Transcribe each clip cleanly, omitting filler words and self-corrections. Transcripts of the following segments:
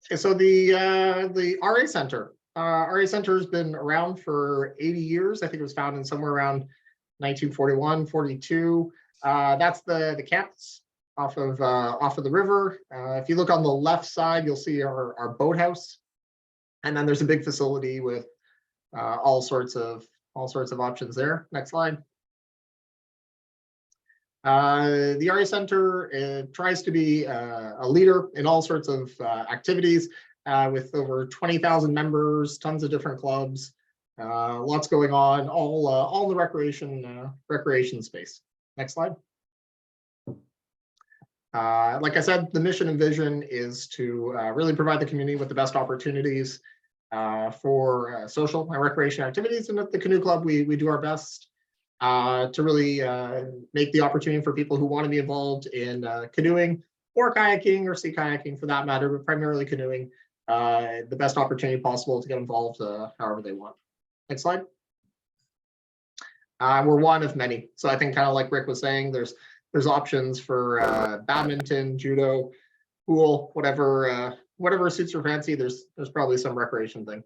Okay, so the RA Center. RA Center has been around for 80 years. I think it was founded somewhere around 1941, 42. That's the campus off of the river. If you look on the left side, you'll see our boathouse, and then there's a big facility with all sorts of options there. Next slide. The RA Center tries to be a leader in all sorts of activities with over 20,000 members, tons of different clubs, lots going on, all in the recreation space. Next slide. Like I said, the mission and vision is to really provide the community with the best opportunities for social and recreation activities. And at the Canoe Club, we do our best to really make the opportunity for people who want to be involved in canoeing or kayaking or sea kayaking for that matter, but primarily canoeing, the best opportunity possible to get involved however they want. Next slide. We're one of many. So I think kind of like Rick was saying, there's options for badminton, judo, pool, whatever suits your fancy. There's probably some recreation thing.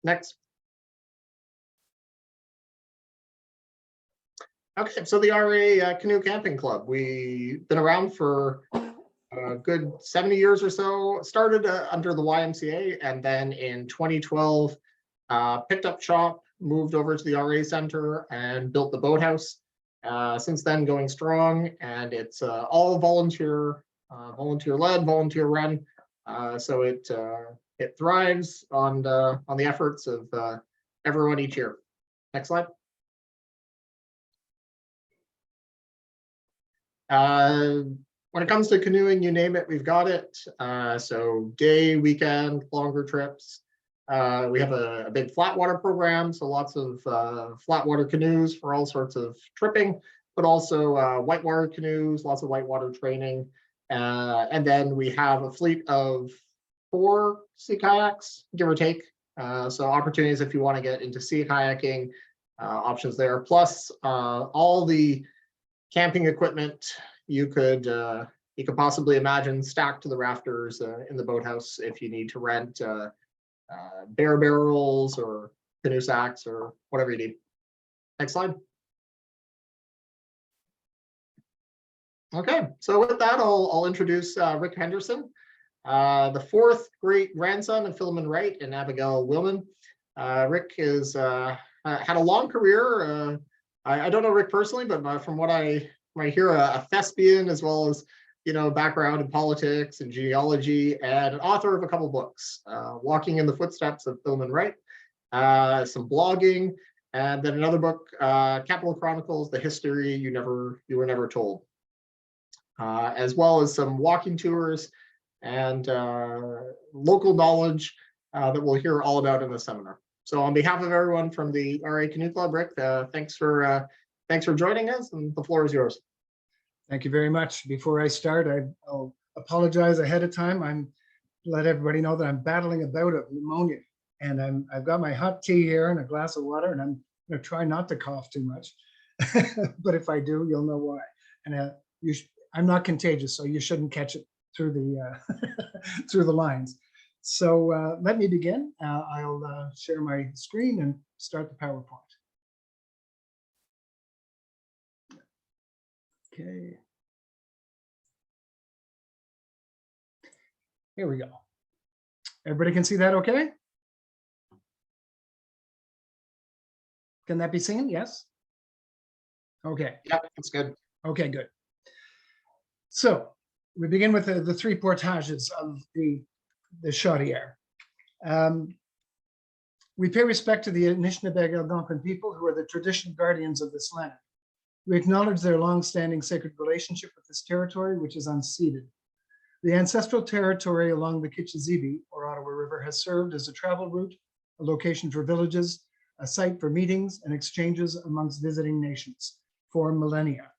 Next. Okay, so the RA Canoe Camping Club, we've been around for a good 70 years or so. Started under the YMCA, and then in 2012, picked up shop, moved over to the RA Center, and built the boathouse. Since then, going strong, and it's all volunteer led, volunteer run. So it thrives on the efforts of everyone each year. Next slide. When it comes to canoeing, you name it, we've got it. So day, weekend, longer trips. We have a big flat water program, so lots of flat water canoes for all sorts of tripping, but also whitewater canoes, lots of whitewater training. And then we have a fleet of 4 sea kayaks, give or take. So opportunities if you want to get into sea kayaking, options there. Plus all the camping equipment you could possibly imagine stacked to the rafters in the boathouse if you need to rent bear barrels or canoe sacks or whatever you need. Next slide. Okay, so with that, I'll introduce Rick Henderson, the 4th great grandson of Philemon Wright and Abigail Willman. Rick has had a long career. I don't know Rick personally, but from what I hear, a thespian as well as background in politics and genealogy, and an author of a couple books, Walking in the Footsteps of Philemon Wright, some blogging, and then another book, Capital Chronicles: The History You Were Never Told, as well as some walking tours and local knowledge that we'll hear all about in the seminar. So on behalf of everyone from the RA Canoe Club, Rick, thanks for joining us, and the floor is yours. Thank you very much. Before I start, I'll apologize ahead of time. I'm let everybody know that I'm battling a bout of pneumonia, and I've got my hot tea here and a glass of water, and I'm going to try not to cough too much. But if I do, you'll know why. And I'm not contagious, so you shouldn't catch it through the through the lines. So let me begin. I'll share my screen and start the PowerPoint. Okay. Here we go. Everybody can see that okay? Can that be seen? Yes? Okay. Yep, that's good. Okay, good. So we begin with the 3 portages of the Chaudière. We pay respect to the Anishinaabe Algonquin people, who are the traditional guardians of this land. We acknowledge their long-standing sacred relationship with this territory, which is unceded. The ancestral territory along the Kichizibi, or Ottawa River, has served as a travel route, a location for villages, a site for meetings and exchanges amongst visiting nations for millennia.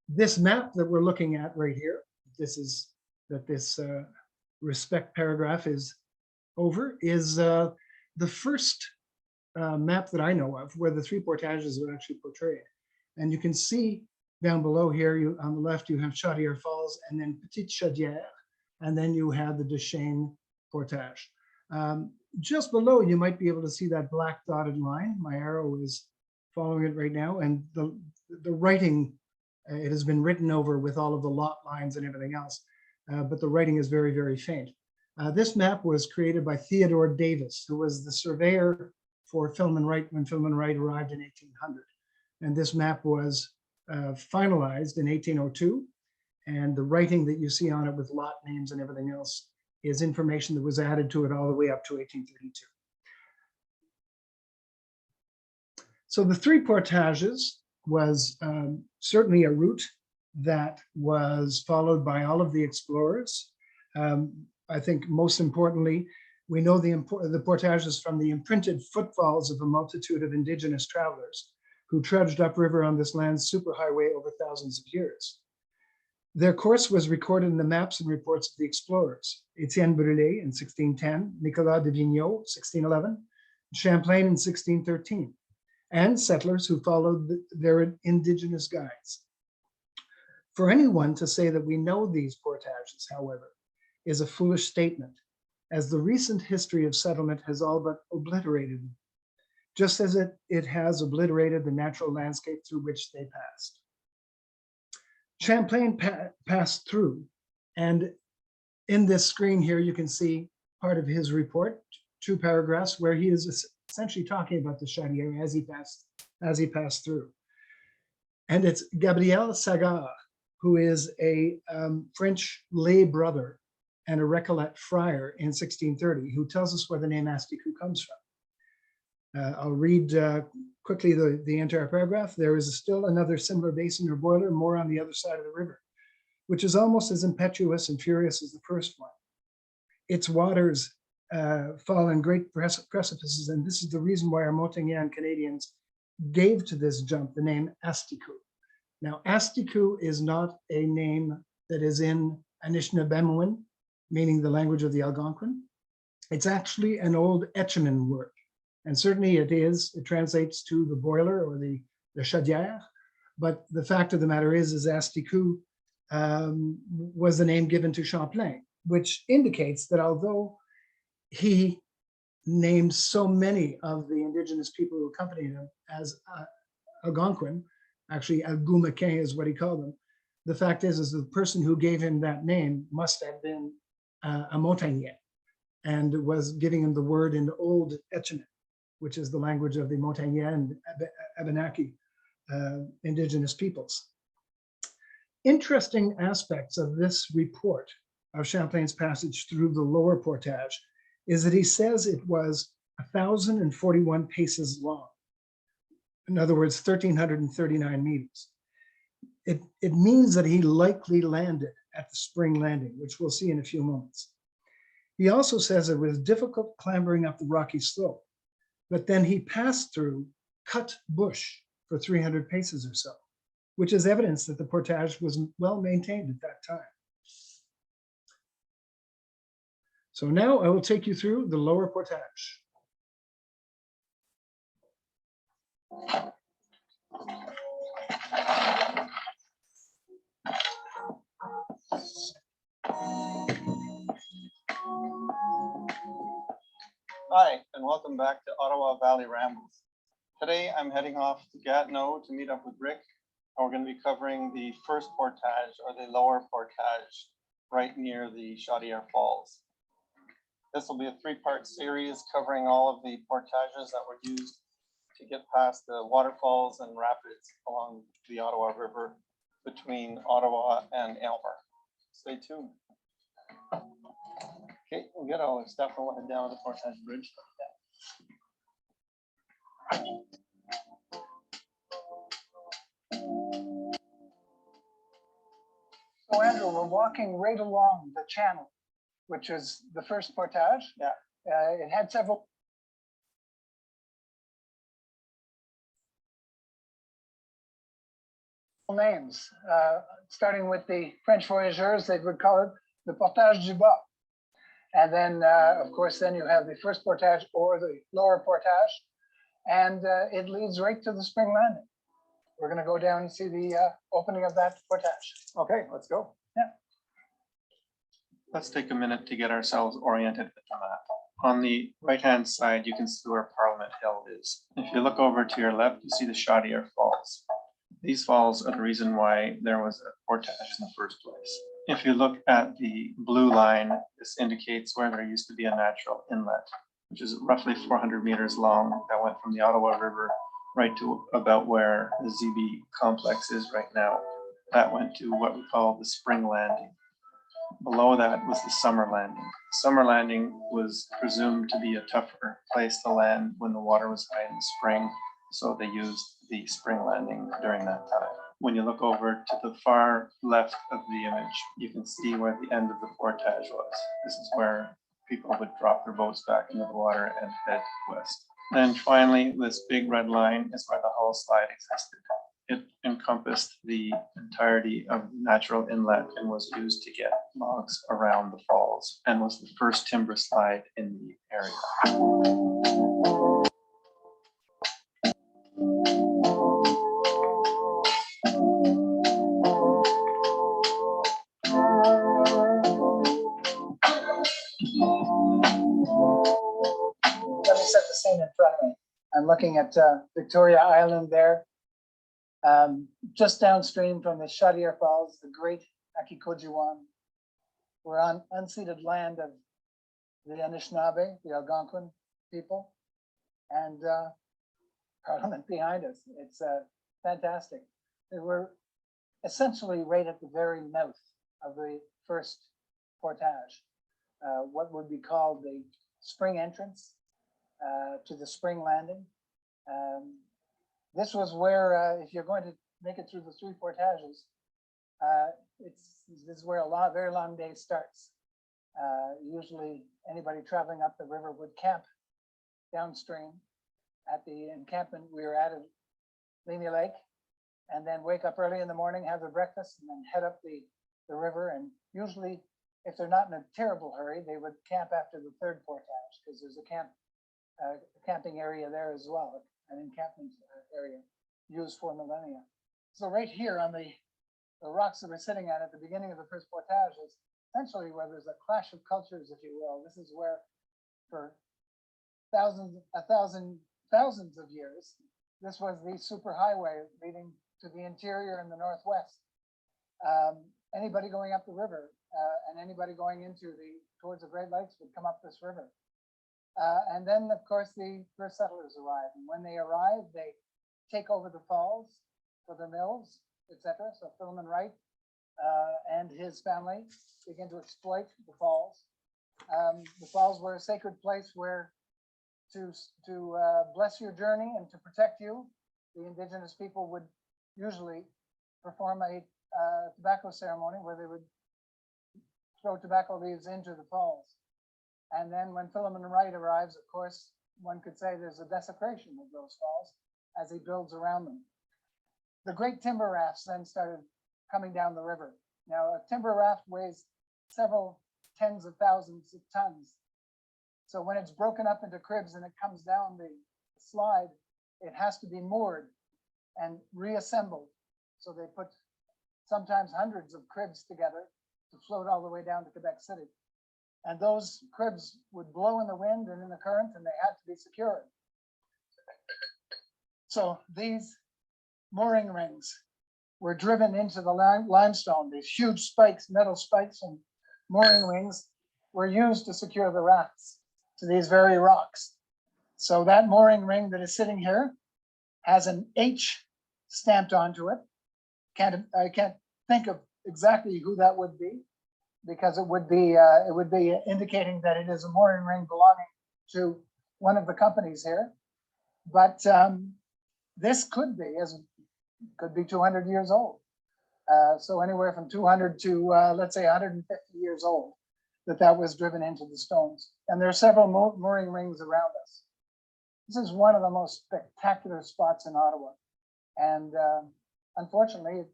This map that we're looking at right here, this respect paragraph is over, is the first map that I know of where the 3 portages are actually portrayed. And you can see down below here, on the left, you have Chaudière Falls, and then Petite Chaudière and then you had the Deschênes Portage. Just below, you might be able to see that black dotted line. My arrow is following it right now, and the writing, it has been written over with all of the lot lines and everything else, but the writing is very, very faint. This map was created by Theodore Davis, who was the surveyor for Philemon Wright when Philemon Wright arrived in 1800. And this map was finalized in 1802. And the writing that you see on it with lot names and everything else is information that was added to it all the way up to 1832. So the three portages was certainly a route that was followed by all of the explorers. I think most importantly, we know the portages from the imprinted footfalls of a multitude of indigenous travelers who trudged upriver on this land's superhighway over thousands of years. Their course was recorded in the maps and reports of the explorers: Étienne Brûlé in 1610, Nicolas de Vignaux, 1611, Champlain in 1613, and settlers who followed their indigenous guides. For anyone to say that we know these portages, however, is a foolish statement, as the recent history of settlement has all but obliterated them, just as it has obliterated the natural landscape through which they passed. Champlain passed through, and in this screen here, you can see part of his report, 2 paragraphs, where he is essentially talking about the Chaudière as he passed through. And it's Gabriel Sagard, who is a French lay brother and a Recollet friar in 1630, who tells us where the name Asticou comes from. I'll read quickly the entire paragraph. There is still another similar basin or boiler, more on the other side of the river, which is almost as impetuous and furious as the first one. Its waters fall in great precipices, and this is the reason why our Montagnais Canadians gave to this jump the name Asticou. Now, Asticou is not a name that is in Anishinaabe, meaning the language of the Algonquin. It's actually an old Etchemin word. And certainly it translates to the boiler or the chaudière. But the fact of the matter is Asticou was the name given to Champlain, which indicates that although he named so many of the indigenous people who accompanied him as Algonquin, actually Algonquin is what he called them, the fact is the person who gave him that name must have been a Montagnais, and was giving him the word in Old Etchemin, which is the language of the Montagnais and Abenaki indigenous peoples. Interesting aspects of this report of Champlain's passage through the lower portage is that he says it was 1,041 paces long. In other words, 1,339 meters. It means that he likely landed at the spring landing, which we'll see in a few moments. He also says it was difficult clambering up the rocky slope, but then he passed through cut bush for 300 paces or so, which is evidence that the portage was well maintained at that time. So now I will take you through the lower portage. Hi, and welcome back to Ottawa Valley Rambles. Today I'm heading off to Gatineau to meet up with Rick, and we're going to be covering the first portage, or the lower portage, right near the Chaudière Falls. This will be a 3-part series covering all of the portages that were used to get past the waterfalls and rapids along the Ottawa River between Ottawa and Aylmer. Stay tuned. Okay, we'll get all the stuff and we'll head down to the Portage Bridge. So Andrew, we're walking right along the channel, which is the first portage. Yeah. It had several names, starting with the French voyageurs. They would call it the Portage du Bas. And then, of course, then you have the first portage or the lower portage, and it leads right to the spring landing. We're going to go down and see the opening of that portage. Okay, let's go. Yeah. Let's take a minute to get ourselves oriented with the map. On the right-hand side, you can see where Parliament Hill is. If you look over to your left, you see the Chaudière Falls. These falls are the reason why there was a portage in the first place. If you look at the blue line, this indicates where there used to be a natural inlet, which is roughly 400 meters long, that went from the Ottawa River right to about where the ZB complex is right now. That went to what we call the spring landing. Below that was the summer landing. Summer landing was presumed to be a tougher place to land when the water was high in the spring, so they used the spring landing during that time. When you look over to the far left of the image, you can see where the end of the portage was. This is where people would drop their boats back into the water and head west. And finally, this big red line is where the hull slide existed. It encompassed the entirety of the natural inlet and was used to get logs around the falls and was the first timber slide in the area. Let me set the scene in front of me. I'm looking at Victoria Island there. Just downstream from the Chaudière Falls, the great Akikojiwan. We're on unceded land of the Anishinaabe, the Algonquin people, and Parliament behind us. It's fantastic. We're essentially right at the very mouth of the first portage, what would be called the spring entrance to the spring landing. This was where, if you're going to make it through the three portages, this is where a very long day starts. Usually anybody traveling up the river would camp downstream at the encampment we were at Lamy Lake, and then wake up early in the morning, have their breakfast, and then head up the river. And usually, if they're not in a terrible hurry, they would camp after the third portage, because there's a camping area there as well, an encampment area used for millennia. So right here on the rocks that we're sitting at the beginning of the first portage is essentially where there's a clash of cultures, if you will. This is where for thousands of years, this was the superhighway leading to the interior and the northwest. Anybody going up the river and anybody going towards the Great Lakes would come up this river. And then, of course, the first settlers arrive. And when they arrive, they take over the falls for their mills, etc. So Philemon Wright and his family begin to exploit the falls. The falls were a sacred place where to bless your journey and to protect you, the indigenous people would usually perform a tobacco ceremony where they would throw tobacco leaves into the falls. And then when Philemon Wright arrives, of course, one could say there's a desecration of those falls as he builds around them. The great timber rafts then started coming down the river. Now, a timber raft weighs several tens of thousands of tons. So when it's broken up into cribs and it comes down the slide, it has to be moored and reassembled. So they put sometimes hundreds of cribs together to float all the way down to Quebec City. And those cribs would blow in the wind and in the current, and they had to be secured. So these mooring rings were driven into the limestone. These huge spikes, metal spikes and mooring rings were used to secure the rafts to these very rocks. So that mooring ring that is sitting here has an H stamped onto it. I can't think of exactly who that would be, because it would be indicating that it is a mooring ring belonging to one of the companies here. But this could be 200 years old. So anywhere from 200 to let's say 150 years old that was driven into the stones. And there are several mooring rings around us. This is one of the most spectacular spots in Ottawa. And unfortunately, it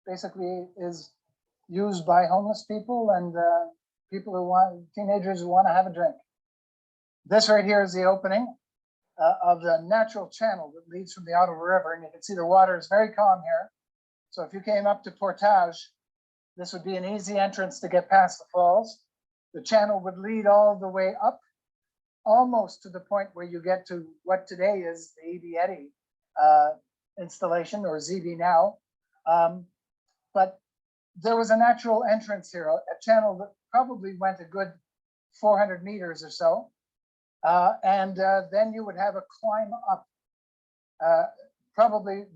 basically is used by homeless people and teenagers who want to have a drink. This right here is the opening of the natural channel that leads from the Ottawa River. And you can see the water is very calm here. So if you came up to Portage, this would be an easy entrance to get past the falls. the channel would lead all the way up, almost to the point where you get to what today is the E.B. Eddy installation, or ZB now. But there was a natural entrance here, a channel that probably went a good 400 meters or so. And then you would have a climb up, probably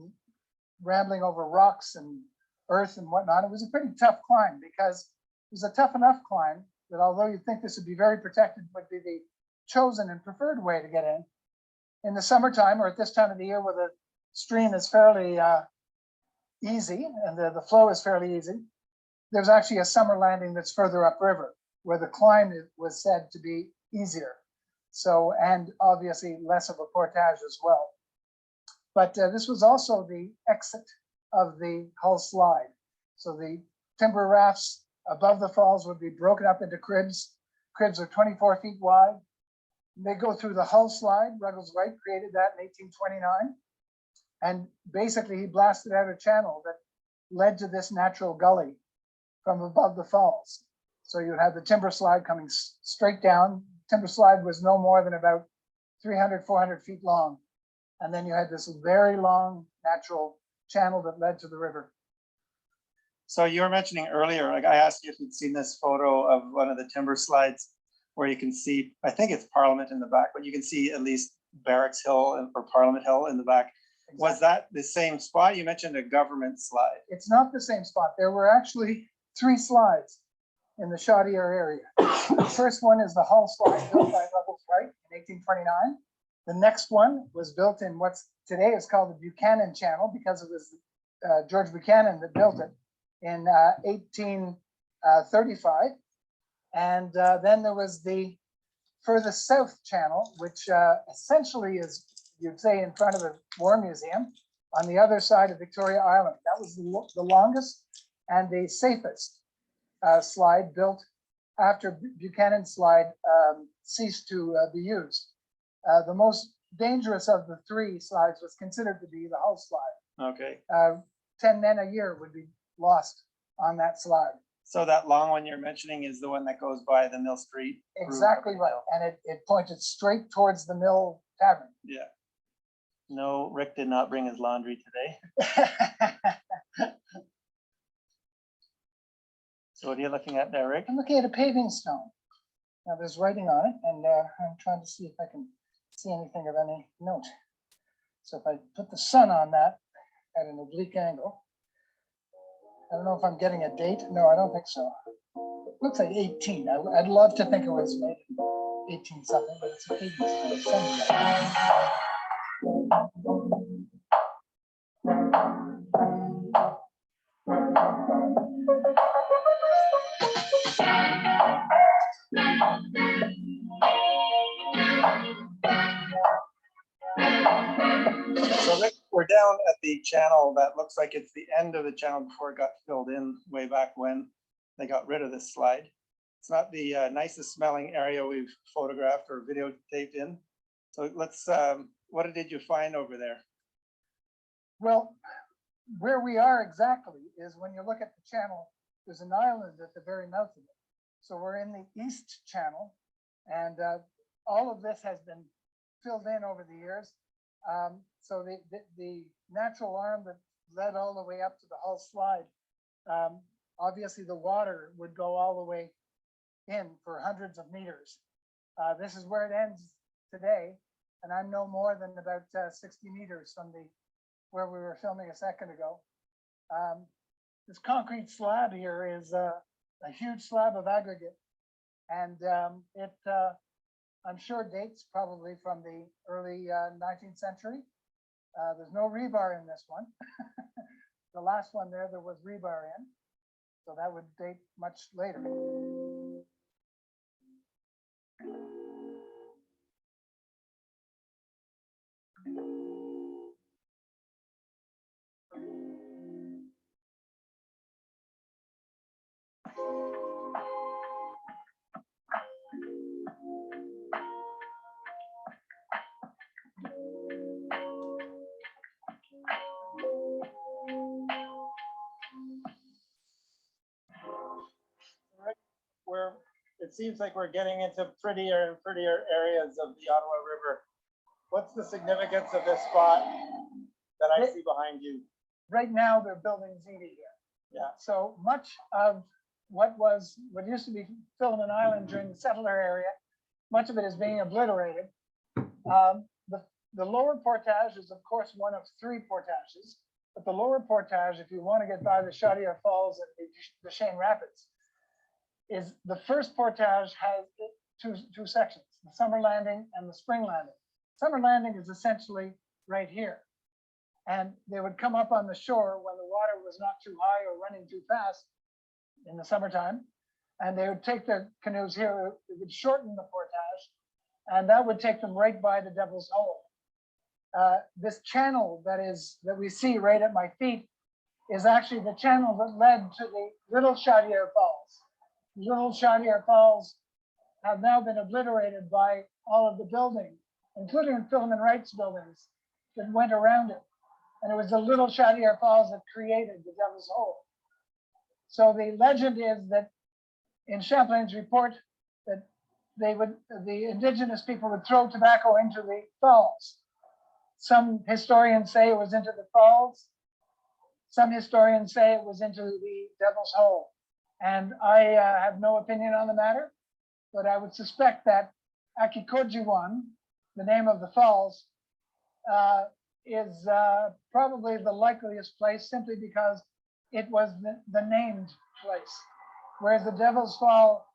rambling over rocks and earth and whatnot. It was a pretty tough climb, because it was a tough enough climb that, although you'd think this would be very protected, would be the chosen and preferred way to get in the summertime, or at this time of the year where the stream is fairly easy and the flow is fairly easy. There's actually a summer landing that's further upriver, where the climb was said to be easier. So, and obviously less of a portage as well. But this was also the exit of the Hull slide. So the timber rafts above the falls would be broken up into cribs. Cribs are 24 feet wide. They go through the Hull slide. Ruggles White created that in 1829. And basically he blasted out a channel that led to this natural gully from above the falls. So you'd have the timber slide coming straight down. Timber slide was no more than about 300, 400 feet long. And then you had this very long natural channel that led to the river. So you were mentioning earlier, like I asked you if you'd seen this photo of one of the timber slides where you can see, I think it's Parliament in the back, but you can see at least Barracks Hill or Parliament Hill in the back. Exactly. Was that the same spot? You mentioned a government slide. It's not the same spot. There were actually 3 slides in the Chaudière area. The first one is the Hull slide built by Ruggles White in 1829. The next one was built in what's today is called the Buchanan Channel, because it was George Buchanan that built it in 1835. And then there was the furthest south channel, which essentially is, you'd say, in front of the War Museum on the other side of Victoria Island. That was the longest and the safest slide built after Buchanan slide ceased to be used. The most dangerous of the 3 slides was considered to be the Hull slide. Okay. 10 men a year would be lost on that slide. So that long one you're mentioning is the one that goes by the Mill Street? Exactly right. And it pointed straight towards the Mill Tavern. Yeah. No, Rick did not bring his laundry today. So what are you looking at there, Rick? I'm looking at a paving stone. Now there's writing on it, and I'm trying to see if I can see anything of any note. So if I put the sun on that at an oblique angle, I don't know if I'm getting a date. No, I don't think so. It looks like 18. I'd love to think it was made in 18 something, but it's a paving stone. So Rick, we're down at the channel that looks like it's the end of the channel before it got filled in way back when they got rid of this slide. It's not the nicest smelling area we've photographed or videotaped in. So let's, what did you find over there? Well, where we are exactly is when you look at the channel, there's an island at the very mouth of it. So we're in the East Channel, and all of this has been filled in over the years. So the natural arm that led all the way up to the Hull slide, obviously the water would go all the way in for hundreds of meters. This is where it ends today, and I'm no more than about 60 meters from where we were filming a second ago. This concrete slab here is a huge slab of aggregate, and I'm sure dates probably from the early 19th century. There's no rebar in this one. The last one there was rebar in, so that would date much later. it seems like we're getting into prettier and prettier areas of the Ottawa River. What's the significance of this spot that I see behind you? Right now, they're building ZD here. Yeah. So much of what used to be Philemon Island during the settler area, much of it is being obliterated. The lower portage is, of course, one of 3 portages, but the lower portage, if you want to get by the Chaudière Falls and the Cheyne Rapids, is the first portage has two sections, the summer landing and the spring landing. Summer landing is essentially right here. And they would come up on the shore when the water was not too high or running too fast in the summertime. And they would take their canoes here, it would shorten the portage, and that would take them right by the Devil's Hole. This channel that we see right at my feet is actually the channel that led to the Little Chaudière Falls. Little Chaudière Falls have now been obliterated by all of the building, including Philemon Wright's buildings that went around it. And it was the Little Chaudière Falls that created the Devil's Hole. So the legend is that in Champlain's report that the indigenous people would throw tobacco into the falls. Some historians say it was into the falls. Some historians say it was into the Devil's Hole. And I have no opinion on the matter, but I would suspect that Akikojiwan, the name of the falls, is probably the likeliest place simply because it was the named place. Whereas the Devil's Fall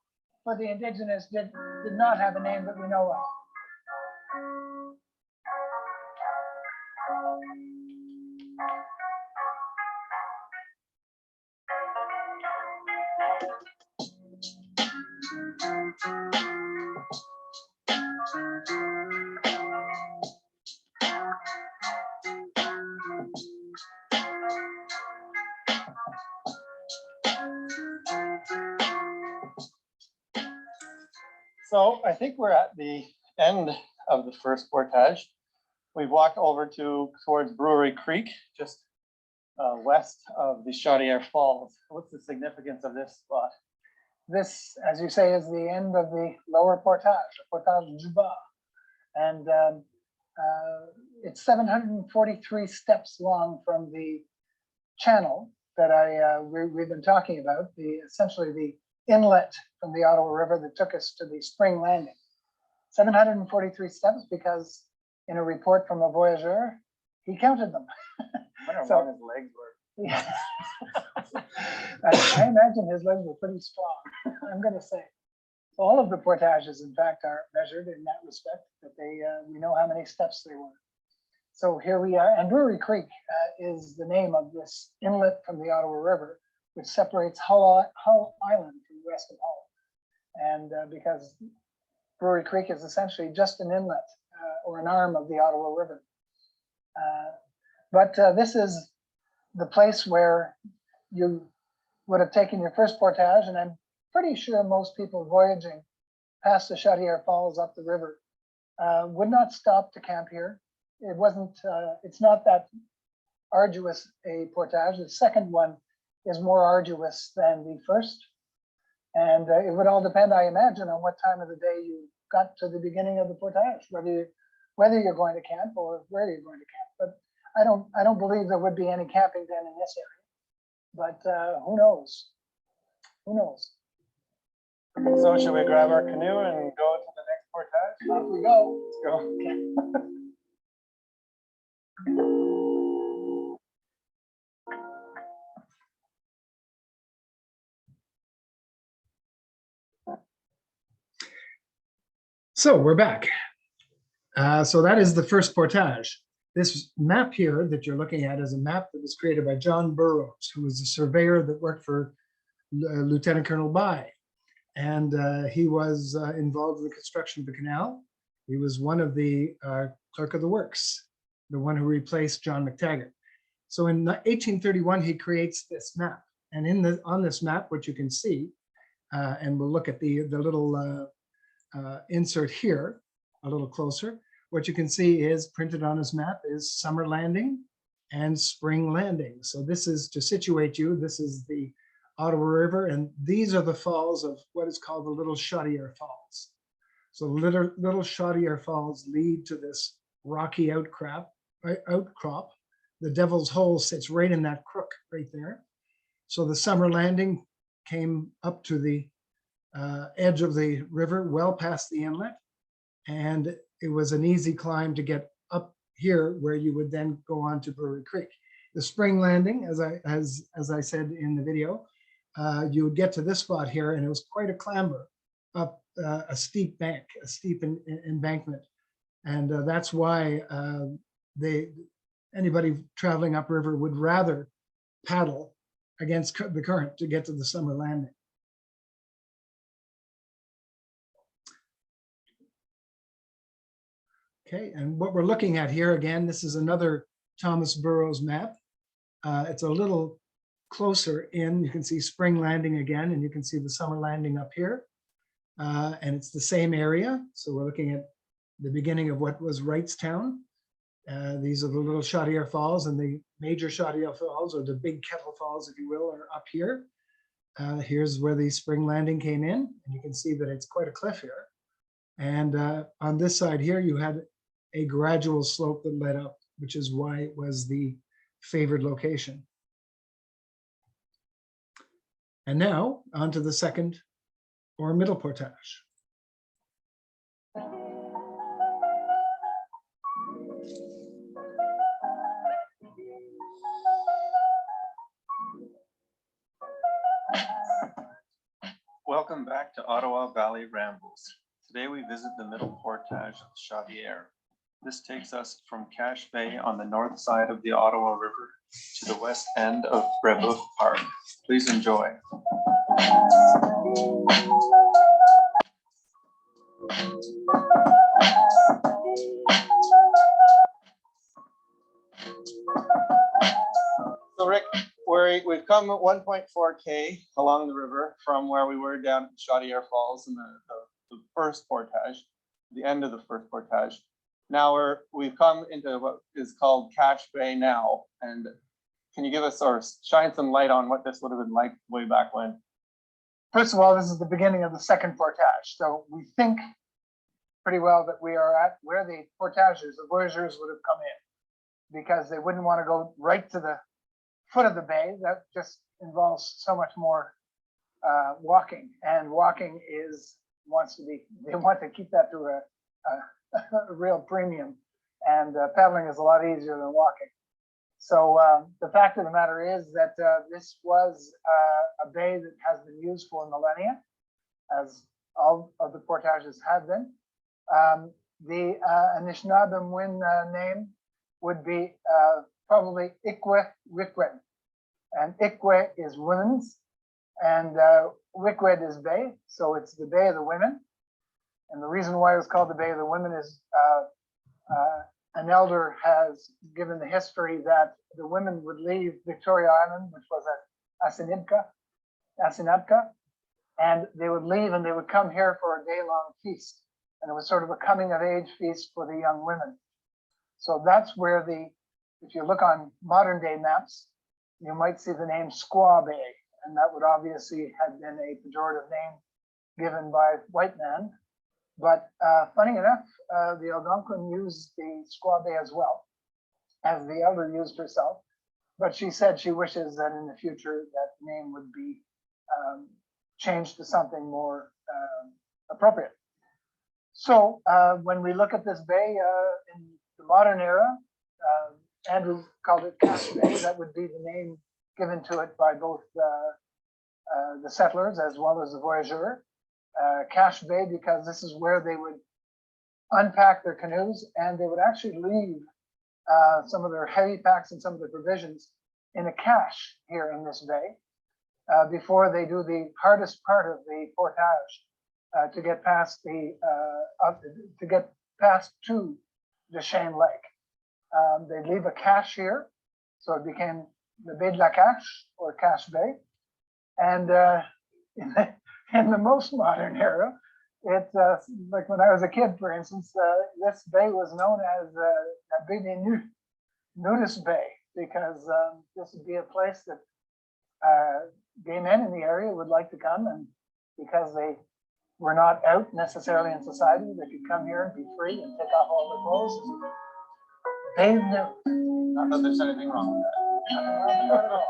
for the indigenous did not have a name that we know of. So I think we're at the end of the first portage. We've walked over towards Brewery Creek, just west of the Chaudière Falls. What's the significance of this spot? This, as you say, is the end of the lower portage, Portage du Bas. And it's 743 steps long from the channel that we've been talking about, essentially the inlet from the Ottawa River that took us to the spring landing. 743 steps because in a report from a voyageur, he counted them. I wonder So- what his legs were. Yeah. I imagine his legs were pretty strong, I'm going to say. All of the portages, in fact, are measured in that respect, that we know how many steps they were. So here we are, and Brewery Creek is the name of this inlet from the Ottawa River, which separates Hull Island from the rest of Hull. And because Brewery Creek is essentially just an inlet or an arm of the Ottawa River. But this is the place where you would have taken your first portage, and I'm pretty sure most people voyaging past the Chaudière Falls up the river would not stop to camp here. It's not that arduous a portage. The second one is more arduous than the first. And it would all depend, I imagine, on what time of the day you got to the beginning of the portage, whether you're going to camp or where you're going to camp. But I don't believe there would be any camping then in this area. But who knows? Who knows? So should we grab our canoe and go to the next portage? Off we go. Let's go. So we're back. So that is the first portage. This map here that you're looking at is a map that was created by John Burroughs, who was a surveyor that worked for Lieutenant Colonel By. And he was involved in the construction of the canal. He was one of the clerk of the works, the one who replaced John McTaggart. So in 1831, he creates this map. And on this map, what you can see, and we'll look at the little insert here a little closer. What you can see is printed on his map is summer landing and spring landing. So this is to situate you. This is the Ottawa River, and these are the falls of what is called the Little Chaudière Falls. So Little Chaudière Falls lead to this rocky outcrop. The Devil's Hole sits right in that crook right there. So the summer landing came up to the edge of the river, well past the inlet, and it was an easy climb to get up here, where you would then go on to Brewery Creek. The spring landing, as I said in the video, you would get to this spot here, and it was quite a clamber up a steep bank, a steep embankment, and that's why anybody traveling upriver would rather paddle against the current to get to the summer landing. Okay, and what we're looking at here again, this is another Thomas Burroughs map. It's a little closer in. You can see Spring Landing again, and you can see the summer landing up here. And it's the same area. So we're looking at the beginning of what was Wrightstown. These are the Little Chaudière Falls, and the major Chaudière Falls, or the Big Kettle Falls, if you will, are up here. Here's where the Spring Landing came in, and you can see that it's quite a cliff here. And on this side here, you had a gradual slope that led up, which is why it was the favored location. And now on to the second or middle portage. Welcome back to Ottawa Valley Rambles. Today we visit the middle portage of Chaudière. This takes us from Cache Bay on the north side of the Ottawa River to the west end of Brebeuf Park. Please enjoy. So Rick, we've come 1.4K along the river from where we were down at Chaudière Falls in the first portage, the end of the first portage. Now we've come into what is called Cache Bay now. And can you give us or shine some light on what this would have been like way back when? First of all, this is the beginning of the second portage. So we think pretty well that we are at where the portagers, the voyageurs, would have come in, because they wouldn't want to go right to the foot of the bay. That just involves so much more walking, and walking they want to keep that to a real premium, and paddling is a lot easier than walking. So the fact of the matter is that this was a bay that has been used for millennia, as all of the portages have been. The Anishinaabe name would be probably Ikwe Rikwed, and Ikwe is women's, and Rikwed is bay, so it's the Bay of the Women. And the reason why it was called the Bay of the Women is an elder has given the history that the women would leave Victoria Island, which was at Asinabka, and they would leave and they would come here for a day-long feast. And it was sort of a coming of age feast for the young women. So that's where if you look on modern day maps, you might see the name Squaw Bay, and that would obviously have been a pejorative name given by white man. But funny enough, the Algonquin used the Squaw Bay as well, as the elder used herself. But she said she wishes that in the future that name would be changed to something more appropriate. So when we look at this bay in the modern era, Andrew called it Cache Bay. That would be the name given to it by both the settlers as well as the voyageurs. Cache Bay, because this is where they would unpack their canoes, and they would actually leave some of their heavy packs and some of the provisions in a cache here in this bay before they do the hardest part of the portage to get past to Deschênes Lake. They'd leave a cache here, so it became the Baie de la Cache, or Cache Bay, and in the most modern era, it's like when I was a kid, for instance, this bay was known as Baie des Nudist Bay, because this would be a place that gay men in the area would like to come, and because they were not out necessarily in society, they could come here and be free and take off all their clothes and bathe nude. Not that there's anything wrong with that. Not at all.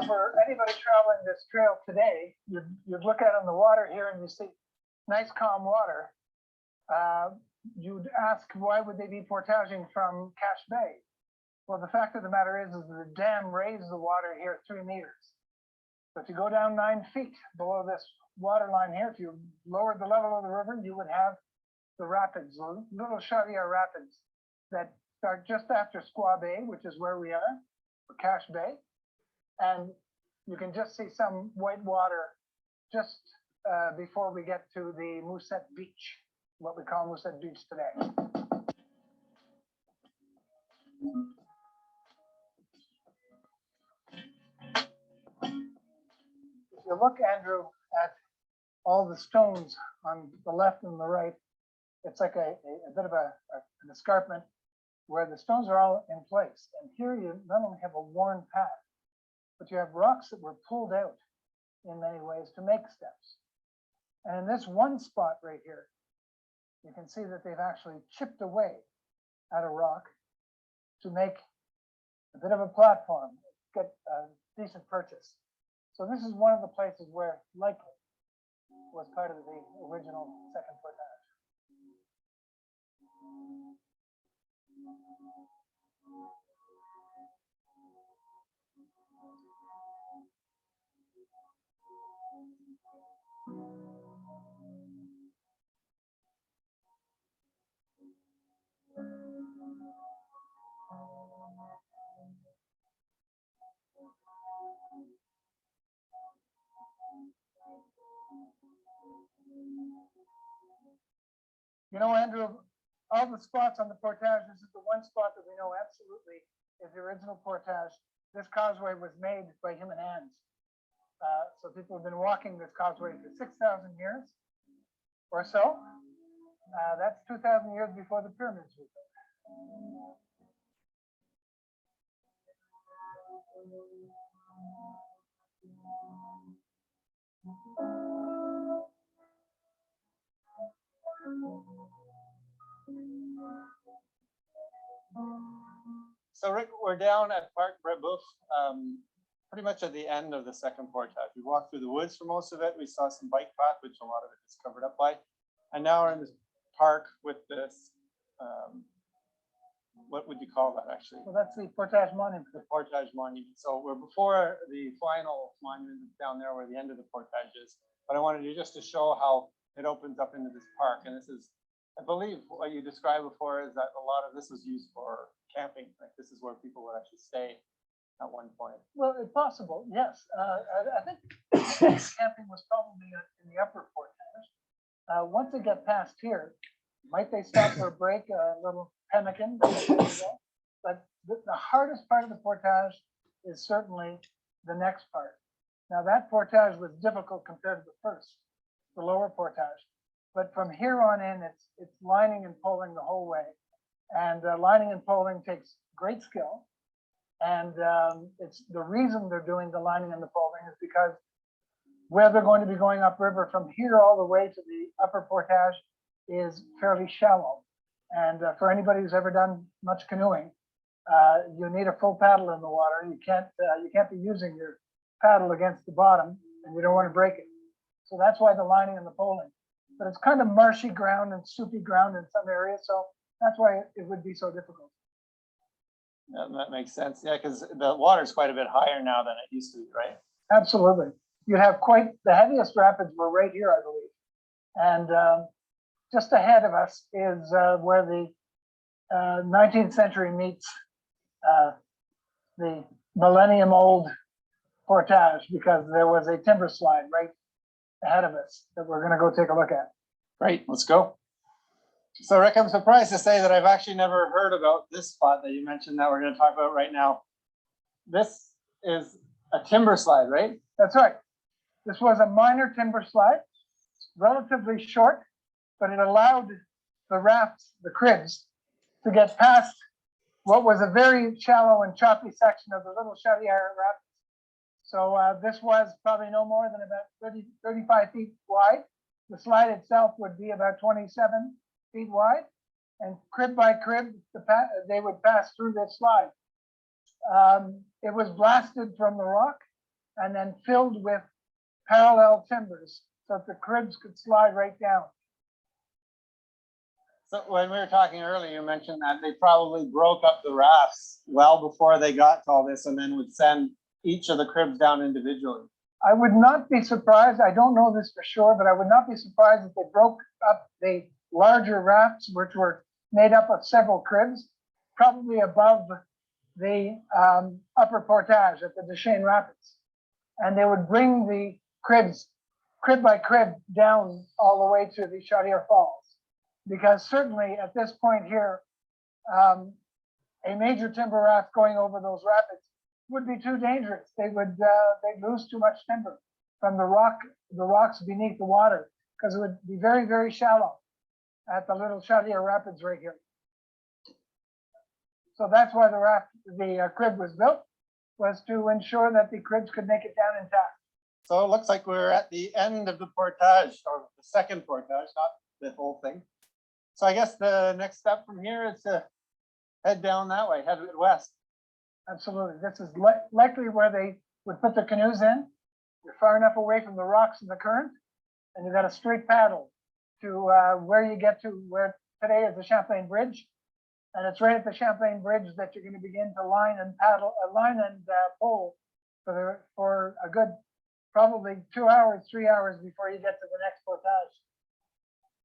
For anybody traveling this trail today, you'd look out on the water here and you see nice calm water. You'd ask, why would they be portaging from Cache Bay? Well, the fact of the matter is the dam raised the water here 3 meters. So if you go down 9 feet below this water line here, if you lowered the level of the river, you would have the rapids, the little Chartier rapids that start just after Squaw Bay, which is where we are, or Cache Bay. And you can just see some white water just before we get to the Moosehead Beach, what we call Moosehead Beach today. If you look, Andrew, at all the stones on the left and the right, it's like a bit of an escarpment where the stones are all in place. And here you not only have a worn path, but you have rocks that were pulled out in many ways to make steps. And in this one spot right here, you can see that they've actually chipped away at a rock to make a bit of a platform, get a decent purchase. So this is one of the places where likely was part of the original second portage. You know, Andrew, all the spots on the portage, this is the one spot that we know absolutely is the original portage. This causeway was made by human hands. So people have been walking this causeway for 6,000 years or so. That's 2,000 years before the pyramids were built. So Rick, we're down at Parc Brebeuf, pretty much at the end of the second portage. We walked through the woods for most of it. We saw some bike path, which a lot of it is covered up by. And now we're in this park with this, what would you call that actually? Well, that's the Portage Monument. The Portage Monument. So we're before the final monument down there where the end of the portage is. But I wanted you just to show how it opens up into this park. And this is, I believe what you described before is that a lot of this was used for camping. Like this is where people would actually stay at one point. Well, it's possible, yes. I think camping was probably in the upper portage. Once they get past here, might they stop for a break, a little pemmican? But the hardest part of the portage is certainly the next part. Now that portage was difficult compared to the first, the lower portage. But from here on in, it's lining and poling the whole way. And lining and poling takes great skill. And it's the reason they're doing the lining and the poling is because where they're going to be going upriver from here all the way to the upper portage is fairly shallow. And for anybody who's ever done much canoeing, you need a full paddle in the water. You can't be using your paddle against the bottom, and you don't want to break it. So that's why the lining and the poling. But it's kind of marshy ground and soupy ground in some areas, so that's why it would be so difficult. Yeah, that makes sense. Yeah, because the water is quite a bit higher now than it used to be, right? Absolutely. You have quite the heaviest rapids were right here, I believe. And just ahead of us is where the 19th century meets the millennium-old portage because there was a timber slide right ahead of us that we're going to go take a look at. Great, let's go. So Rick, I'm surprised to say that I've actually never heard about this spot that you mentioned that we're going to talk about right now. This is a timber slide, right? That's right. This was a minor timber slide, relatively short, but it allowed the rafts, the cribs, to get past what was a very shallow and choppy section of the Little Chaudière Rapids. So this was probably no more than about 35 feet wide. The slide itself would be about 27 feet wide, and crib by crib, they would pass through this slide. It was blasted from the rock and then filled with parallel timbers so that the cribs could slide right down. So when we were talking earlier, you mentioned that they probably broke up the rafts well before they got to all this and then would send each of the cribs down individually. I would not be surprised, I don't know this for sure, but I would not be surprised if they broke up the larger rafts, which were made up of several cribs, probably above the upper portage at the Deschênes Rapids. And they would bring the cribs, crib by crib, down all the way to the Chaudière Falls. Because certainly at this point here, a major timber raft going over those rapids would be too dangerous. They'd lose too much timber from the rocks beneath the water, because it would be very, very shallow at the Little Chaudière Rapids right here. So that's why the crib was built, was to ensure that the cribs could make it down intact. So it looks like we're at the end of the portage, or the second portage, not the whole thing. So I guess the next step from here is to head down that way, head west. Absolutely. This is likely where they would put their canoes in. You're far enough away from the rocks and the current, and you've got a straight paddle to where you get to where today is the Champlain Bridge. And it's right at the Champlain Bridge that you're going to begin to line and pole for a good probably 2 hours, 3 hours before you get to the next portage.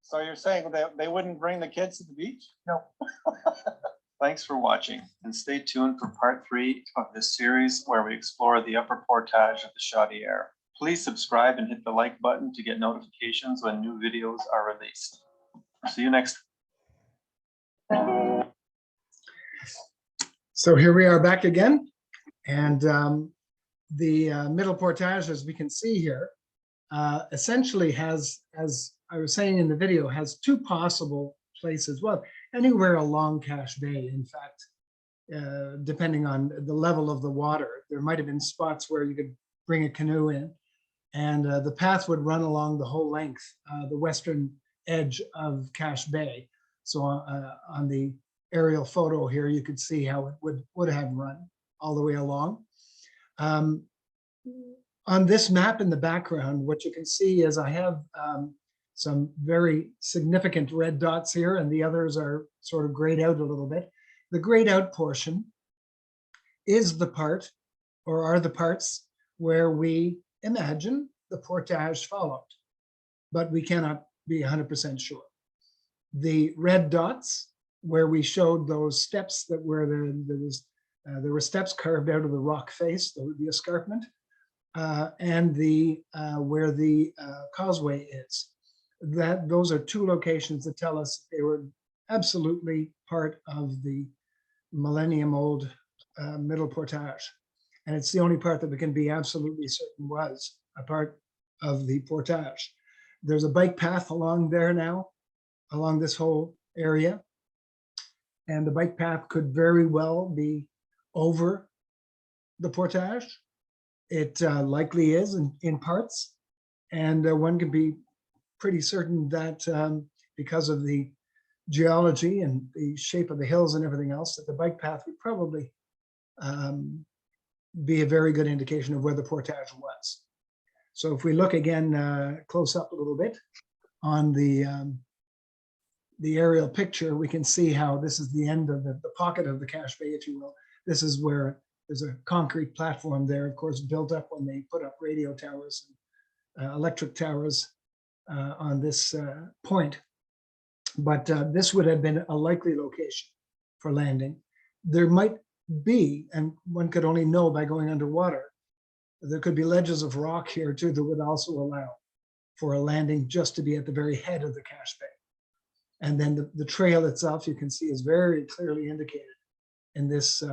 So you're saying that they wouldn't bring the kids to the beach? No. Thanks for watching, and stay tuned for part 3 of this series where we explore the upper portage of the Chaudière. Please subscribe and hit the like button to get notifications when new videos are released. See you next time. So here we are back again, and the middle portage, as we can see here, essentially has, as I was saying in the video, has two possible places. Well, anywhere along Cache Bay, in fact, depending on the level of the water. There might have been spots where you could bring a canoe in, and the path would run along the whole length, the western edge of Cache Bay. So on the aerial photo here, you could see how it would have run all the way along. On this map in the background, what you can see is I have some very significant red dots here, and the others are sort of grayed out a little bit. The grayed out portion is the part, or are the parts, where we imagine the portage followed, but we cannot be 100% sure. The red dots, where we showed those steps that were there were steps carved out of the rock face, the escarpment, and where the causeway is. Those are two locations that tell us they were absolutely part of the millennium-old middle portage. And it's the only part that we can be absolutely certain was a part of the portage. There's a bike path along there now, along this whole area. And the bike path could very well be over the portage. It likely is in parts. And one can be pretty certain that because of the geology and the shape of the hills and everything else, that the bike path would probably be a very good indication of where the portage was. So if we look again close up a little bit on the aerial picture, we can see how this is the end of the pocket of the Cache Bay, if you will. This is where there's a concrete platform there, of course, built up when they put up radio towers and electric towers on this point. But this would have been a likely location for landing. There might be, and one could only know by going underwater, there could be ledges of rock here too that would also allow for a landing just to be at the very head of the cache bay. And then the trail itself, you can see, is very clearly indicated in this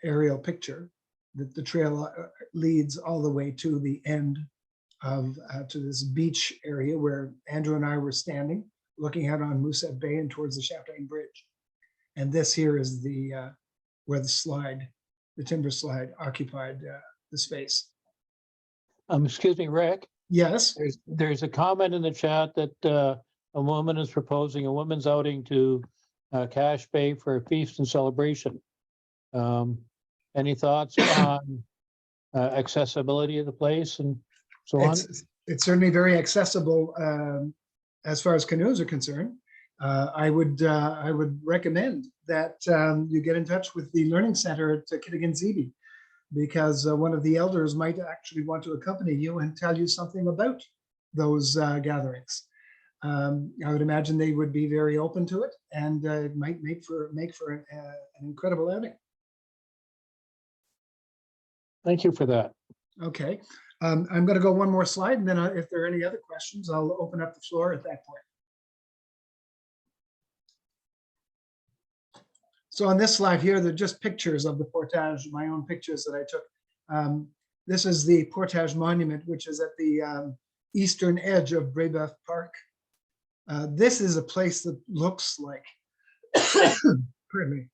aerial picture, that the trail leads all the way to the end of to this beach area where Andrew and I were standing, looking out on Moosehead Bay and towards the Chapelain Bridge. And this here is the where the timber slide occupied the space. Excuse me, Rick, Yes. there's a comment in the chat that a woman is proposing a women's outing to Cache Bay for a feast and celebration. Any thoughts on accessibility of the place and so on? It's certainly very accessible as far as canoes are concerned. I would recommend that you get in touch with the Learning Center at Kittigan-Zibi, because one of the elders might actually want to accompany you and tell you something about those gatherings. I would imagine they would be very open to it, and it might make for an incredible outing. Thank you for that. Okay, I'm going to go one more slide, and then if there are any other questions, I'll open up the floor at that point. So on this slide here, they're just pictures of the Portage, my own pictures that I took. This is the Portage Monument, which is at the eastern edge of Brébeuf Park. This is a place that looks like, pardon me,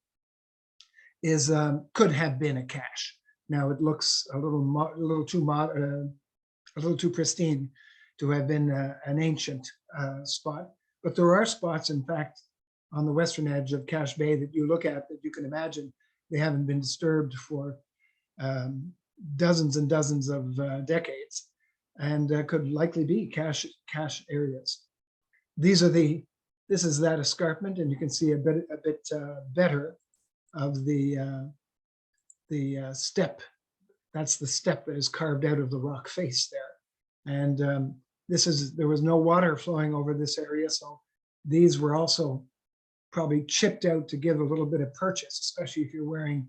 could have been a cache. Now it looks a little too pristine to have been an ancient spot, but there are spots, in fact, on the western edge of Cache Bay that you look at that you can imagine they haven't been disturbed for dozens and dozens of decades, and could likely be cache areas. This is that escarpment, and you can see a bit better of the step. That's the step that is carved out of the rock face there. And there was no water flowing over this area, so these were also probably chipped out to give a little bit of purchase, especially if you're wearing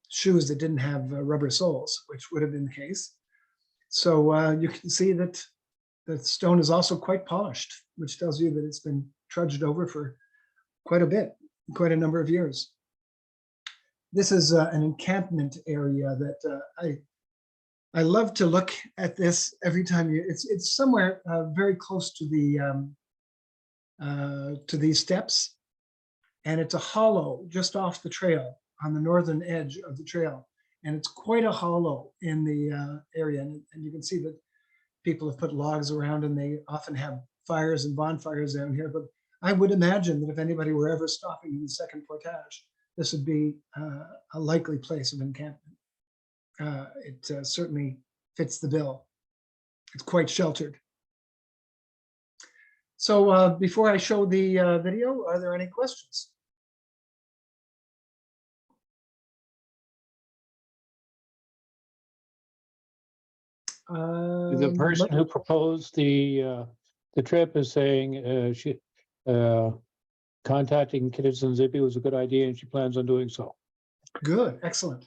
shoes that didn't have rubber soles, which would have been the case. So you can see that the stone is also quite polished, which tells you that it's been trudged over for quite a number of years. This is an encampment area that I love to look at this every time it's somewhere very close to these steps, and it's a hollow just off the trail on the northern edge of the trail, and it's quite a hollow in the area, and you can see that people have put logs around, and they often have fires and bonfires down here. But I would imagine that if anybody were ever stopping in the second Portage, this would be a likely place of encampment. It certainly fits the bill. It's quite sheltered. So before I show the video, are there any questions? The person who proposed the trip is saying she contacting Kittigan-Zibi was a good idea, and she plans on doing so. Good, excellent.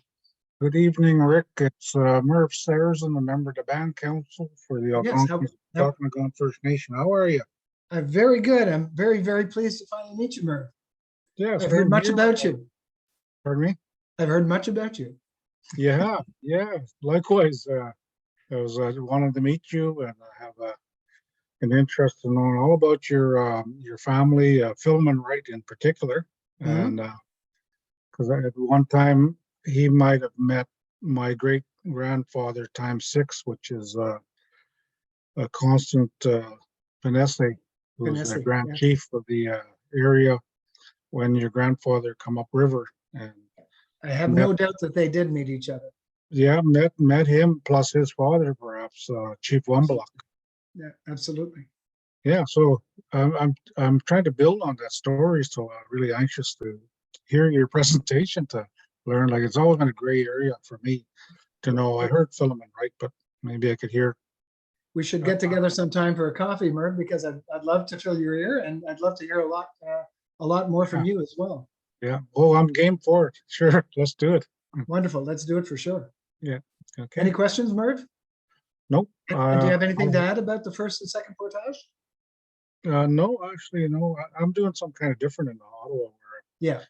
Good evening, Rick. It's Merv Sarrazin, a member of the band council for the Algonquin First Nation. How are you? I'm very good. I'm very, very pleased to finally meet you, Merv. Yes, I've heard much about you. Pardon me? I've heard much about you. Yeah, likewise. I was wanted to meet you, and I have an interest in knowing all about your family, Philemon Wright in particular, and because at one time he might have met my great grandfather ×6, which is a Constant Vanessa, who was the Grand Chief of the area when your grandfather come upriver. And I have no doubt that they did meet each other. Yeah, met him plus his father, perhaps Chief Wumbaluk. Yeah, absolutely. Yeah, so I'm trying to build on that story, so I'm really anxious to hear your presentation to learn. Like, it's always been a gray area for me to know. I heard Philemon, right, but maybe I could hear. We should get together sometime for a coffee, Merv, because I'd love to fill your ear, and I'd love to hear a lot more from you as well. Yeah. Oh, I'm game for it. Sure. Let's do it. Wonderful. Let's do it for sure. Okay. Any questions, Merv? Nope. And do you have anything to add about the first and second portage? No, actually, no. I'm doing some kind of different in Ottawa. Yeah.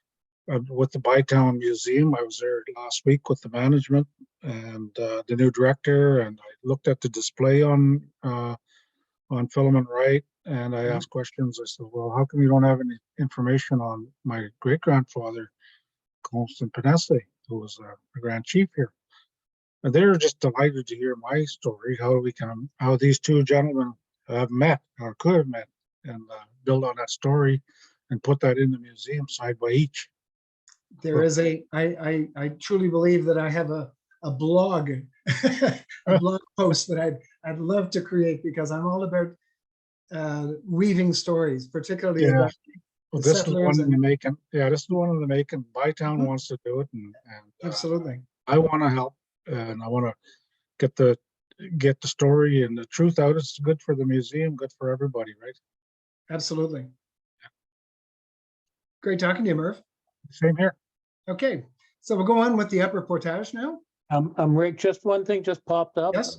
With the Bytown Museum, I was there last week with the management and the new director, and I looked at the display on Filament Right, and I asked questions. I said, "Well, how come you don't have any information on my great grandfather, Constant Panesse, who was the Grand Chief here?" And they're just delighted to hear my story, how these two gentlemen have met or could have met, and build on that story and put that in the museum side by each. There is I truly believe that I have a blog, a blog post that I'd love to create, because I'm all about weaving stories, particularly Yeah. about Well, the this is the one settlers. in the making. Yeah, this is the one in the making. Bytown Mhm. wants to do it, and Absolutely. I want to help, and I want to get the story and the truth out. It's good for the museum, good for everybody, right? Absolutely. Great talking to you, Merv. Same here. Okay, so we'll go on with the upper portage now. Rick, just one thing just popped up. Yes.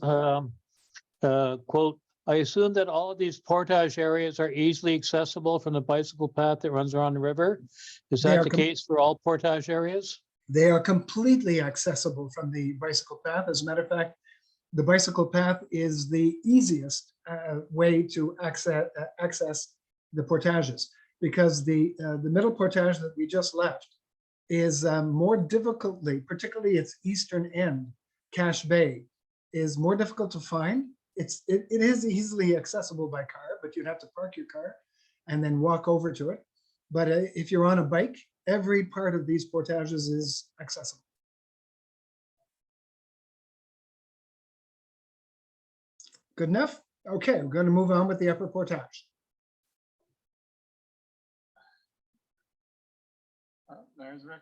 Quote, I assume that all of these portage areas are easily accessible from the bicycle path that runs around the river. Is They that are the case for all portage areas? They are completely accessible from the bicycle path. As a matter of fact, the bicycle path is the easiest way to access the portages, because the middle portage that we just left is more difficultly, particularly its eastern end, Cache Bay, is more difficult to find. It is easily accessible by car, but you'd have to park your car and then walk over to it. But if you're on a bike, every part of these portages is accessible. Good enough? Okay, we're going to move on with the upper portage. There's Rick,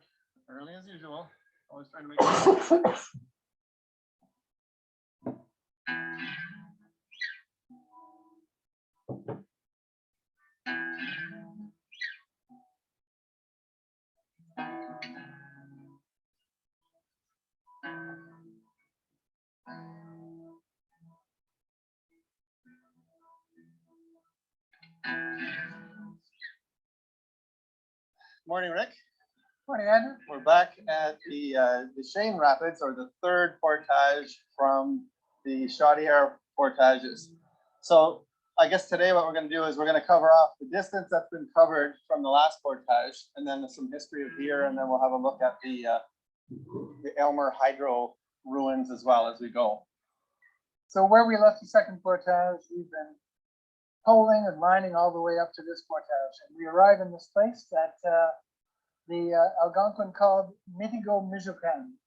early as usual. Always trying to make. Morning, Rick. Morning, Andrew. We're back at the Shane Rapids, or the third portage from the Chaudière portages. So I guess today what we're going to do is we're going to cover off the distance that's been covered from the last portage, and then some history of here, and then we'll have a look at the Elmer Hydro ruins as well as we go. So where we left the second portage, we've been poling and lining all the way up to this portage, and we arrive in this place that the Algonquin called Mitigo Mijocan.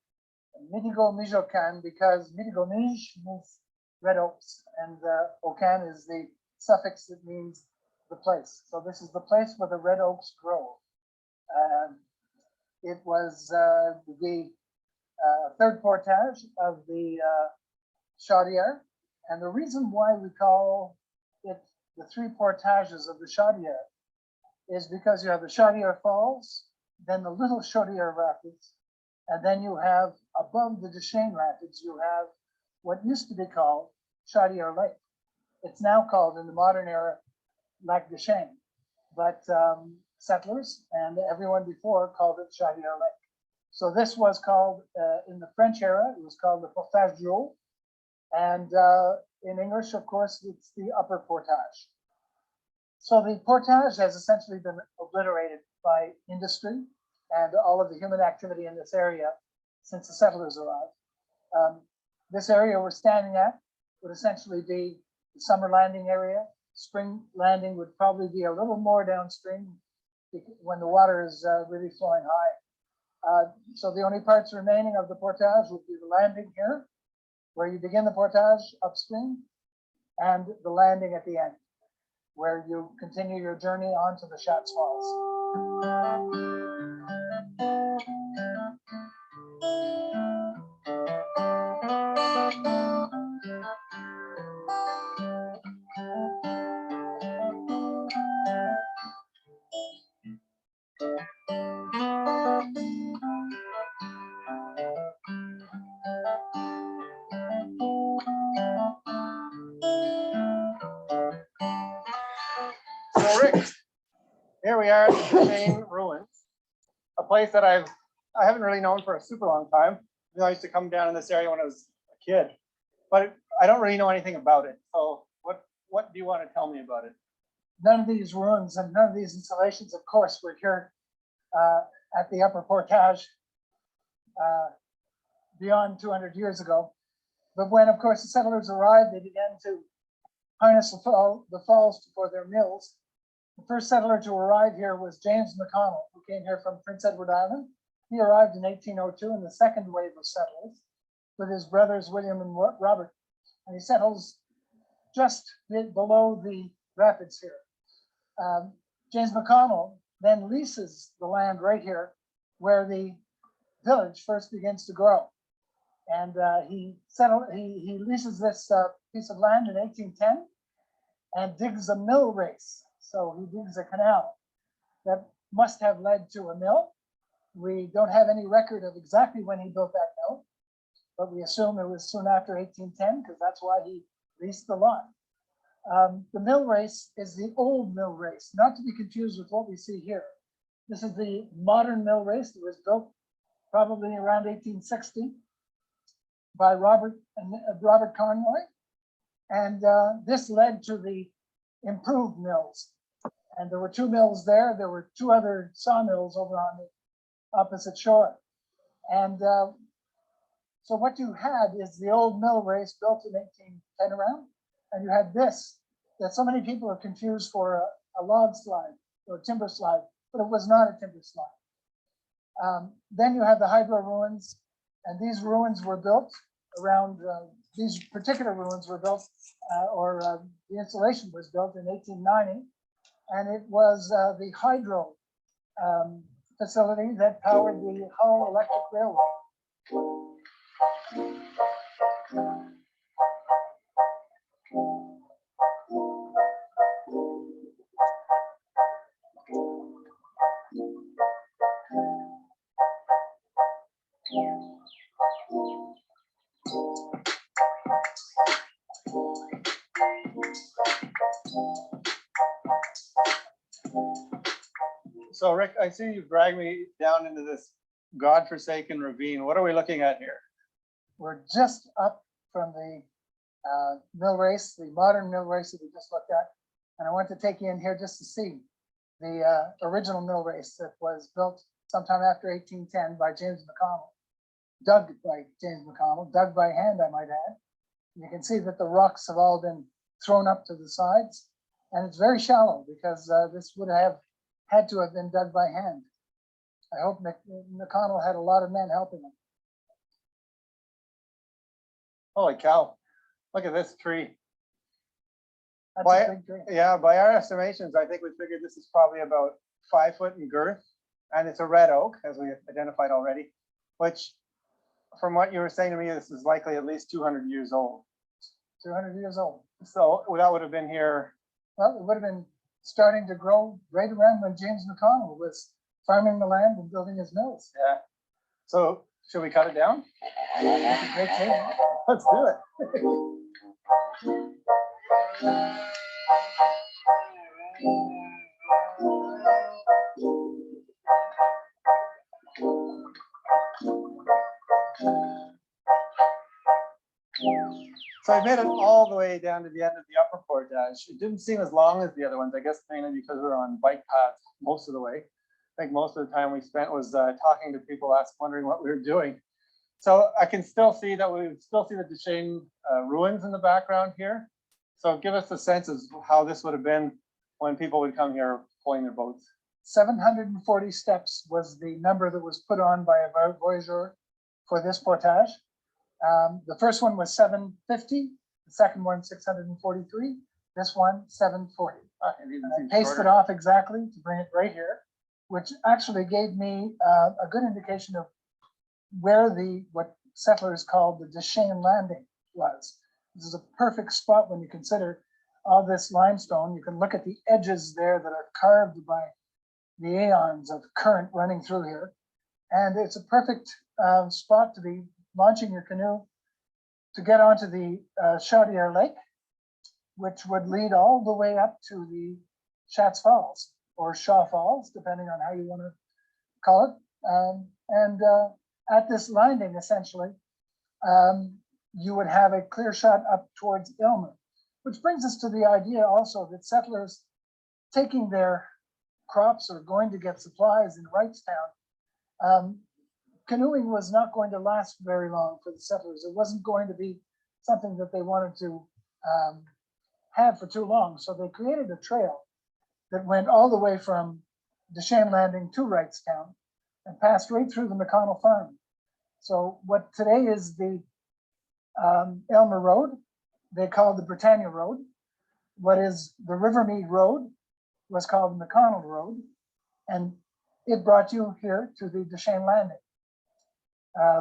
Mitigo Mijocan because Mitigo Mij means red oaks, and Ocan is the suffix that means the place. So this is the place where the red oaks grow. It was the third portage of the Chaudière, and the reason why we call it the three portages of the Chaudière is because you have the Chaudière Falls, then the Little Chaudière Rapids, and then you have above the Deschênes Rapids, you have what used to be called Chaudière Lake. It's now called in the modern era Lac Deschênes, but settlers and everyone before called it Chaudière Lake. So this was called, in the French era, it was called the Portage du Haut, and in English, of course, it's the upper portage. So the portage has essentially been obliterated by industry and all of the human activity in this area since the settlers arrived. This area we're standing at would essentially be the summer landing area. Spring landing would probably be a little more downstream when the water is really flowing high. So the only parts remaining of the portage would be the landing here, where you begin the portage upstream, and the landing at the end, where you continue your journey on to the Schatz Falls. So Rick, here we are at the Duchesne Ruins, a place that I haven't really known for a super long time. You know, I used to come down in this area when I was a kid, but I don't really know anything about it. So what do you want to tell me about it? None of these ruins and none of these installations, of course, were here at the Upper Portage beyond 200 years ago. But when, of course, the settlers arrived, they began to harness the falls for their mills. The first settler to arrive here was James McConnell, who came here from Prince Edward Island. He arrived in 1802 in the second wave of settlers with his brothers William and Robert, and he settles just below the rapids here. James McConnell then leases the land right here where the village first begins to grow. And he leases this piece of land in 1810 and digs a mill race. So he digs a canal that must have led to a mill. We don't have any record of exactly when he built that mill, but we assume it was soon after 1810 because that's why he leased the lot. The mill race is the old mill race, not to be confused with what we see here. This is the modern mill race that was built probably around 1860 by Robert Conroy. And this led to the improved mills. And there were two mills there. There were two other sawmills over on the opposite shore. And so what you had is the old mill race built in 1810 around. And you had this, that so many people are confused for a log slide or a timber slide, but it was not a timber slide. Then you have the hydro ruins, and these ruins were built around, these particular ruins were built, the installation was built in 1890, and it was the hydro facility that powered the Hull Electric Railway. So Rick, I see you've dragged me down into this godforsaken ravine. What are we looking at here? We're just up from the mill race, the modern mill race that we just looked at. And I want to take you in here just to see the original mill race that was built sometime after 1810 by James McConnell, dug by James McConnell, dug by hand, I might add. And you can see that the rocks have all been thrown up to the sides, and it's very shallow because this would have had to have been dug by hand. I hope McConnell had a lot of men helping him. Holy cow, look at this tree. That's a big tree. Yeah, by our estimations, I think we figured this is probably about 5 foot in girth, and it's a red oak, as we identified already, which, from what you were saying to me, this is likely at least 200 years old. 200 years old. So that would have been here. Well, it would have been starting to grow right around when James McConnell was farming the land and building his mills. Yeah. So should we cut it down? That's a great tree. Let's do it. So I made it all the way down to the end of the upper portage. It didn't seem as long as the other ones, I guess mainly because we were on bike paths most of the way. I think most of the time we spent was talking to people, wondering what we were doing. So I can still see that we still see the Duchesne ruins in the background here. So give us a sense of how this would have been when people would come here pulling their boats. 740 steps was the number that was put on by a voyageur for this portage. The first one was 750, the second one 643, this one 740. And I pasted off exactly to bring it right here, which actually gave me a good indication of where what settlers called the Duchesne landing was. This is a perfect spot when you consider all this limestone. You can look at the edges there that are carved by the aeons of current running through here. And it's a perfect spot to be launching your canoe to get onto the Chaudière Lake, which would lead all the way up to the Schatz Falls or Shaw Falls, depending on how you want to call it. At this landing, essentially, you would have a clear shot up towards Aylmer, which brings us to the idea also that settlers taking their crops or going to get supplies in Wrightstown, canoeing was not going to last very long for the settlers. It wasn't going to be something that they wanted to have for too long. So they created a trail that went all the way from Deschênes Landing to Wrightstown and passed right through the McConnell farm. So what today is the Aylmer Road, they called the Britannia Road. What is the Rivermead Road was called the McConnell Road. And it brought you here to the Deschênes Landing.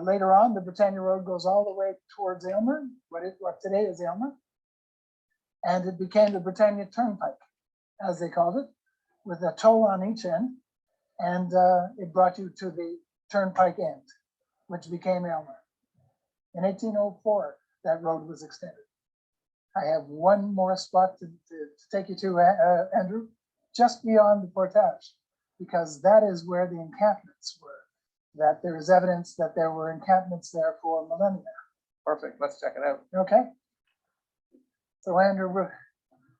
Later on, the Britannia Road goes all the way towards Aylmer, what today is Aylmer. And it became the Britannia Turnpike, as they called it, with a toll on each end. And it brought you to the Turnpike end, which became Aylmer. In 1804, that road was extended. I have one more spot to take you to, Andrew, just beyond the Portage, because that is where the encampments were. That there is evidence that there were encampments there for millennia. Perfect. Let's check it out. Okay. So Andrew, we're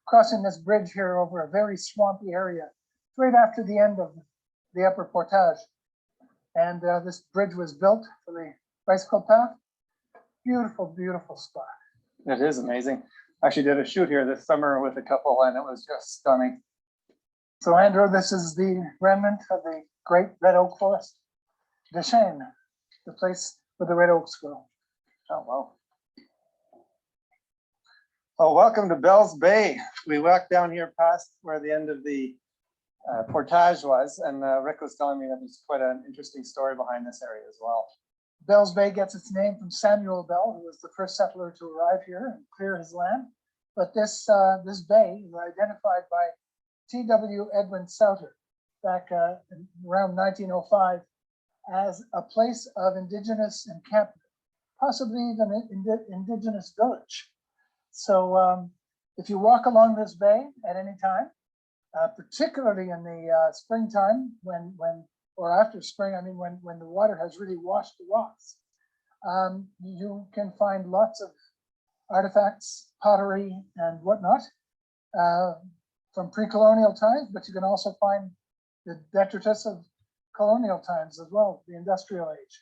crossing this bridge here over a very swampy area, right after the end of the upper Portage. And this bridge was built for the bicycle path. Beautiful, beautiful spot. It is amazing. I actually did a shoot here this summer with a couple and it was just stunning. So Andrew, this is the remnant of the great red oak forest. Deschênes, the place where the red oaks grow. Oh, wow. Oh, welcome to Bell's Bay. We walked down here past where the end of the Portage was, and Rick was telling me that there's quite an interesting story behind this area as well. Bell's Bay gets its name from Samuel Bell, who was the first settler to arrive here and clear his land. But this bay is identified by T.W. Edwin Souter back around 1905 as a place of indigenous encampment, possibly even an indigenous village. So if you walk along this bay at any time, particularly in the springtime, or after spring, I mean, when the water has really washed the rocks, you can find lots of artifacts, pottery, and whatnot from pre-colonial times, but you can also find the detritus of colonial times as well, the industrial age.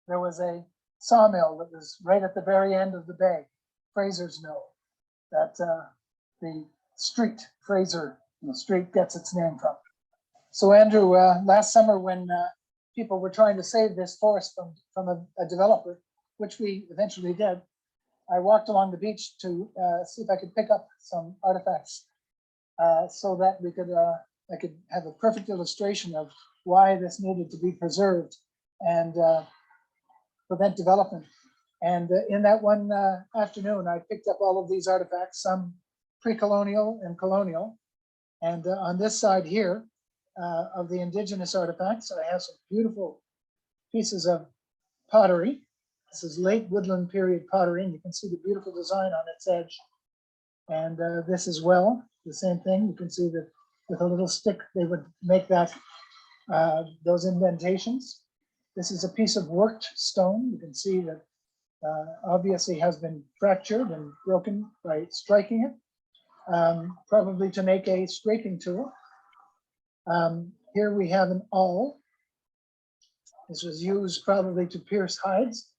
There was a sawmill that was right at the very end of the bay, Fraser's Mill, that the street, Fraser, the street gets its name from. So Andrew, last summer when people were trying to save this forest from a developer, which we eventually did, I walked along the beach to see if I could pick up some artifacts so that we could I could have a perfect illustration of why this needed to be preserved and prevent development. And in that one afternoon, I picked up all of these artifacts, some pre-colonial and colonial. And on this side here of the indigenous artifacts, I have some beautiful pieces of pottery. This is late woodland period pottery, and you can see the beautiful design on its edge. And this as well, the same thing. You can see that with a little stick, they would make that those indentations. This is a piece of worked stone. You can see that obviously has been fractured and broken by striking it, probably to make a scraping tool. Here we have an awl. This was used probably to pierce hides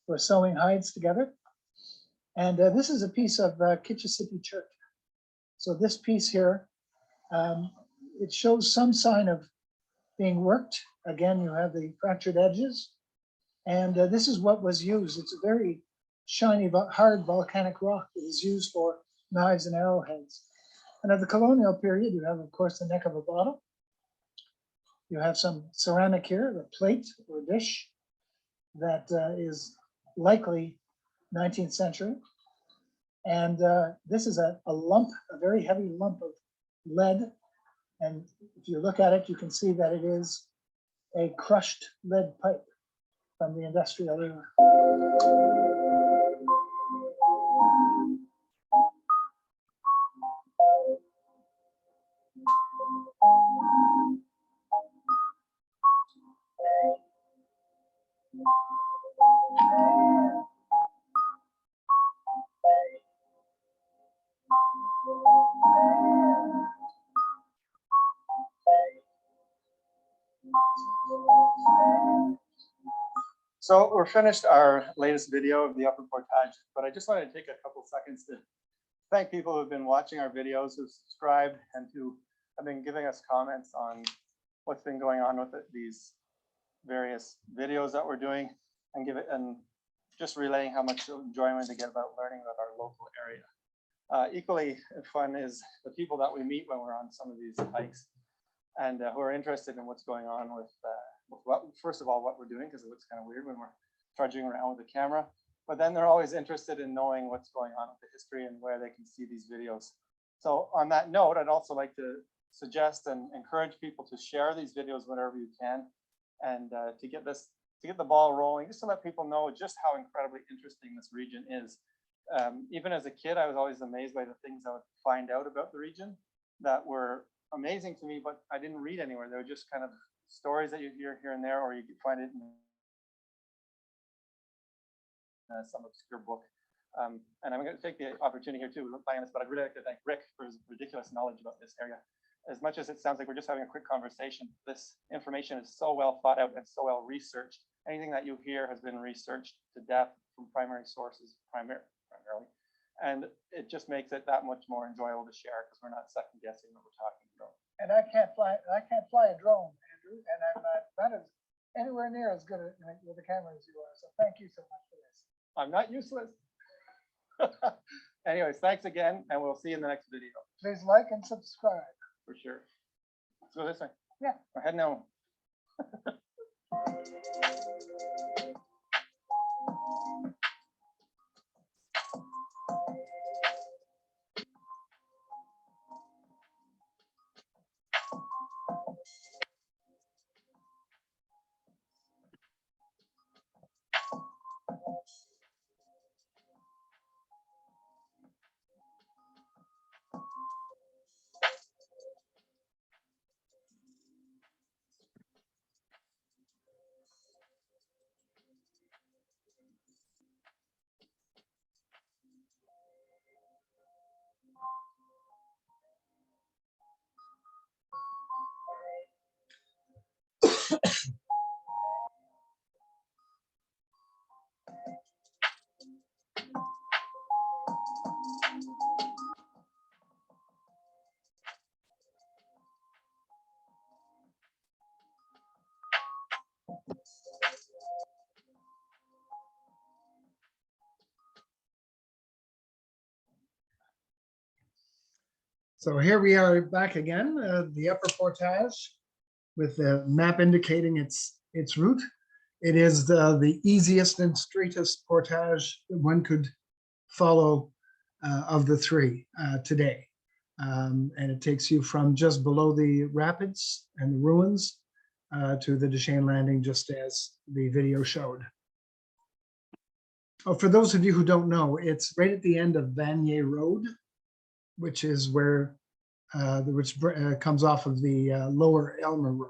or sewing hides together. And this is a piece of Kitchissippi Church. So this piece here, it shows some sign of being worked. Again, you have the fractured edges. And this is what was used. It's a very shiny, hard volcanic rock that is used for knives and arrowheads. And of the colonial period, you have, of course, the neck of a bottle. You have some ceramic here, a plate or dish that is likely 19th century. And this is a lump, a very heavy lump of lead. And if you look at it, you can see that it is a crushed lead pipe from the industrial era. So we're finished our latest video of the Upper Portage, but I just wanted to take a couple seconds to thank people who have been watching our videos, who subscribed, and who have been giving us comments on what's been going on with these various videos that we're doing, and just relaying how much enjoyment they get about learning about our local area. Equally fun is the people that we meet when we're on some of these hikes, and who are interested in what's going on with first of all, what we're doing, because it looks kind of weird when we're trudging around with the camera, but then they're always interested in knowing what's going on with the history and where they can see these videos. So on that note, I'd also like to suggest and encourage people to share these videos whenever you can, and to get the ball rolling, just to let people know just how incredibly interesting this region is. Even as a kid, I was always amazed by the things I would find out about the region that were amazing to me, but I didn't read anywhere. They were just kind of stories that you hear here and there, or you could find it in some obscure book. And I'm going to take the opportunity here too, playing this, but I'd really like to thank Rick for his ridiculous knowledge about this area. As much as it sounds like we're just having a quick conversation, this information is so well thought out and so well researched. Anything that you hear has been researched to death from primary sources, primarily. And it just makes it that much more enjoyable to share, because we're not second guessing what we're talking about. And I can't fly a drone, Andrew, and I'm not as anywhere near as good with the camera as you are. So thank you so much for this. I'm not useless. Anyways, thanks again, and we'll see you in the next video. Please like and subscribe. For sure. Let's go this way. Yeah. We're heading home. So here we are back again, the Upper Portage, with the map indicating its route. It is the easiest and straightest portage that one could follow of the three today. And it takes you from just below the rapids and the ruins to the Duchesne Landing, just as the video showed. Oh, for those of you who don't know, it's right at the end of Vanier Road, which is where comes off of the lower Elmer Road.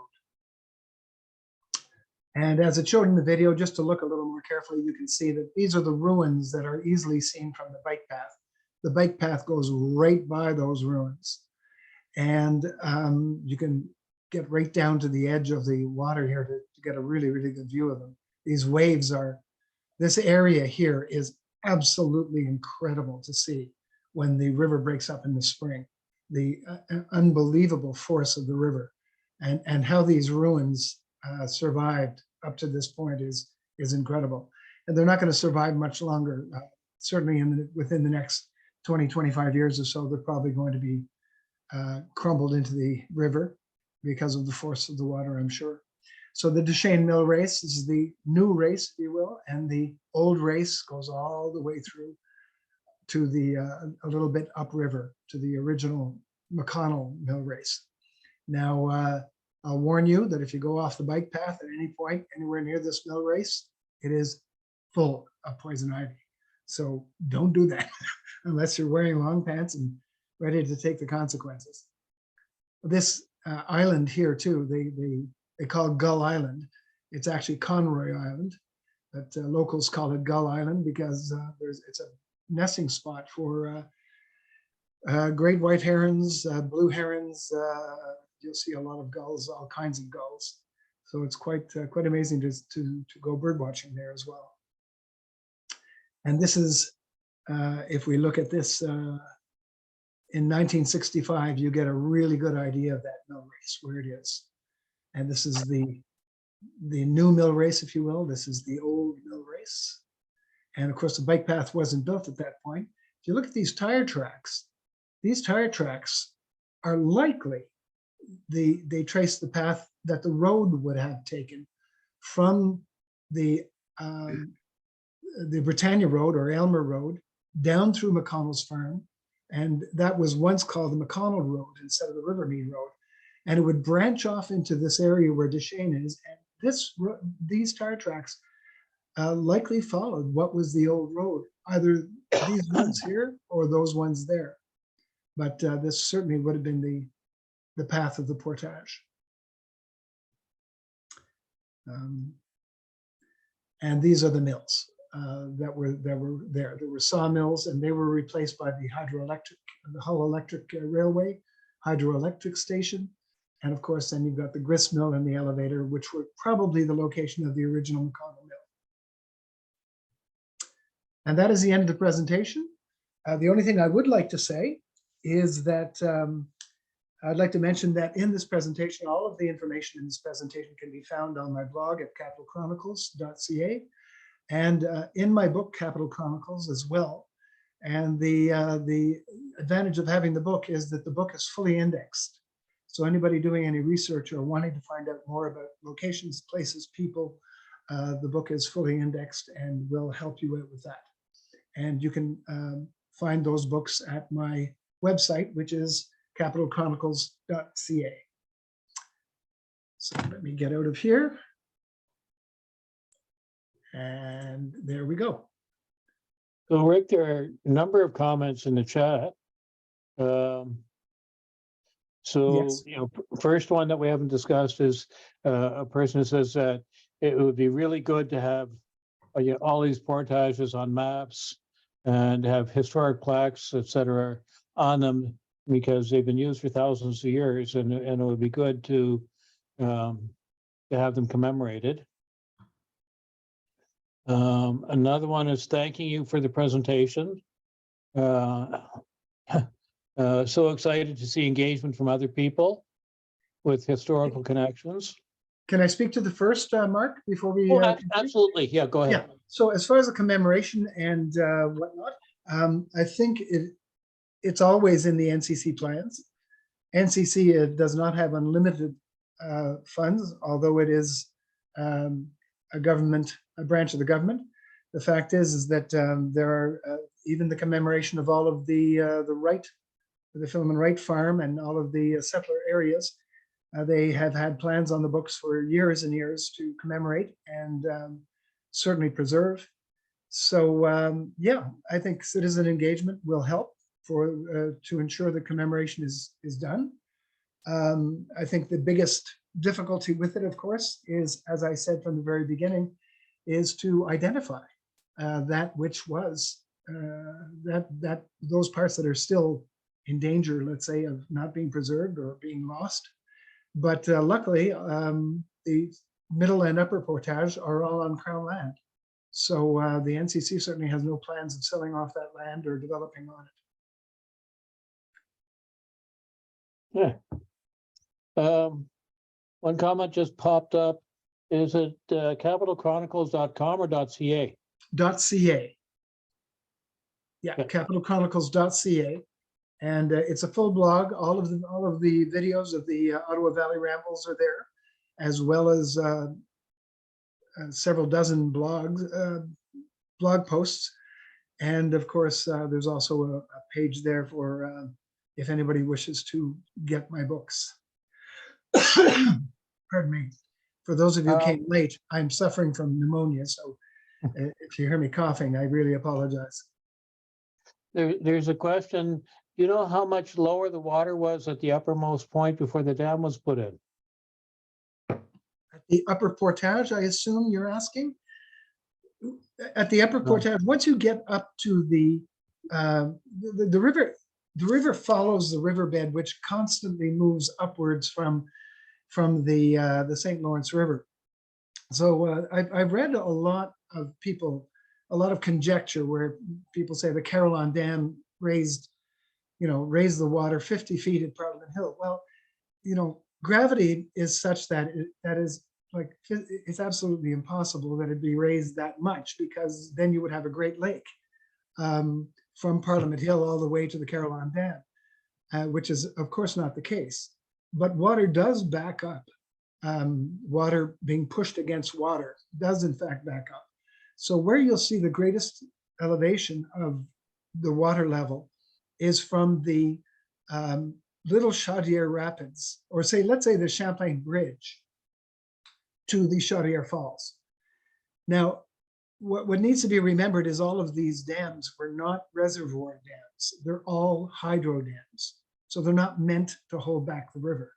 And as it showed in the video, just to look a little more carefully, you can see that these are the ruins that are easily seen from the bike path. The bike path goes right by those ruins. And you can get right down to the edge of the water here to get a really, really good view of them. These waves this area here is absolutely incredible to see when the river breaks up in the spring. The unbelievable force of the river and how these ruins survived up to this point is incredible. And they're not going to survive much longer. Certainly within the next 20, 25 years or so, they're probably going to be crumbled into the river because of the force of the water, I'm sure. So the Duchesne Mill race is the new race, if you will, and the old race goes all the way through to the a little bit upriver to the original McConnell Mill race. Now, I'll warn you that if you go off the bike path at any point anywhere near this mill race, it is full of poison ivy. So don't do that unless you're wearing long pants and ready to take the consequences. This island here too, they call Gull Island. It's actually Conroy Island. but locals call it Gull Island because it's a nesting spot for great white herons, blue herons. You'll see a lot of gulls, all kinds of gulls. So it's quite amazing to go bird watching there as well. And this is, if we look at this in 1965, you get a really good idea of that mill race, where it is. And this is the new mill race, if you will. This is the old mill race. And of course, the bike path wasn't built at that point. If you look at these tire tracks are likely, they trace the path that the road would have taken from the Britannia Road or Aylmer Road down through McConnell's farm. And that was once called the McConnell Road instead of the Rivermead Road. And it would branch off into this area where Deschênes is. And these tire tracks likely followed what was the old road, either these ones here or those ones there. But this certainly would have been the path of the portage. And these are the mills that were there. There were sawmills, and they were replaced by the Hull Electric Railway hydroelectric station. And of course, then you've got the grist mill and the elevator, which were probably the location of the original McConnell mill. And that is the end of the presentation. The only thing I would like to say is that I'd like to mention that in this presentation, all of the information in this presentation can be found on my blog at capitalchronicles.ca and in my book, Capital Chronicles, as well. And the advantage of having the book is that the book is fully indexed. So anybody doing any research or wanting to find out more about locations, places, people, the book is fully indexed and will help you out with that. And you can find those books at my website, which is capitalchronicles.ca. So let me get out of here. And there we go. So Rick, there are a number of comments in the chat. Yes. First one that we haven't discussed is a person who says that it would be really good to have all these portages on maps and have historic plaques, et cetera, on them, because they've been used for thousands of years, and it would be good to have them commemorated. Another one is thanking you for the presentation. So excited to see engagement from other people with historical connections. Can I speak to the first, Mark, before we? Absolutely. Yeah, go ahead. Yeah. So as far as the commemoration and whatnot, I think it's always in the NCC plans. NCC does not have unlimited funds, although it is a branch of the government. The fact is that there are even the commemoration of all of the Philemon Wright farm and all of the settler areas. They have had plans on the books for years and years to commemorate and certainly preserve. So yeah, I think citizen engagement will help to ensure the commemoration is done. I think the biggest difficulty with it, of course, is, as I said from the very beginning, is to identify that which was those parts that are still in danger, let's say, of not being preserved or being lost. But luckily, the middle and upper portage are all on Crown land. So the NCC certainly has no plans of selling off that land or developing on it. Yeah. One comment just popped up. Is it capitalchronicles.com or .ca? .ca. Yeah, capitalchronicles.ca. And it's a full blog. All of the videos of the Ottawa Valley Rambles are there, as well as several dozen blog posts. And of course, there's also a page there for if anybody wishes to get my books. Pardon me. For those of you who came late, I'm suffering from pneumonia. So if you hear me coughing, I really apologize. There's a question. Do you know how much lower the water was at the uppermost point before the dam was put in? At the upper portage, I assume you're asking? at the upper No. portage, once you get up to the river, the river follows the riverbed, which constantly moves upwards from the St. Lawrence River. So I've read a lot of people, a lot of conjecture where people say the Carillon Dam raised the water 50 feet at Parliament Hill. Well, gravity is such that that is like, it's absolutely impossible that it'd be raised that much, because then you would have a Great Lake from Parliament Hill all the way to the Carillon Dam, which is of course not the case. But water does back up. Water being pushed against water does in fact back up. So where you'll see the greatest elevation of the water level is from the Little Chaudière Rapids, or let's say the Champlain Bridge to the Chaudière Falls. Now, what needs to be remembered is all of these dams were not reservoir dams. They're all hydro dams. So they're not meant to hold back the river.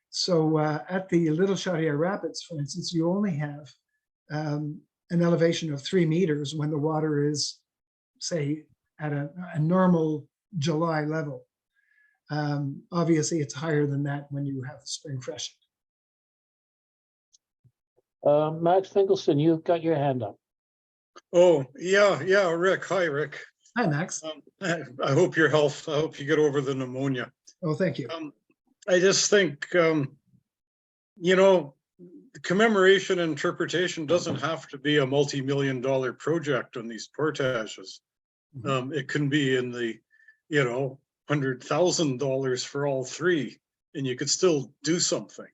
So at the Little Chaudière Rapids, for instance, you only have an elevation of 3 meters when the water is, say, at a normal July level. Obviously, it's higher than that when you have the spring freshet. Max Finkelstein, you've got your hand up. Oh, yeah, Rick. Hi, Rick. Hi, Max. I hope your health, I hope you get over the pneumonia. Oh, thank you. I just think, commemoration and interpretation doesn't have to be a multi-million-dollar project on these portages. It can be in the, $100,000 for all three, and you could still do something.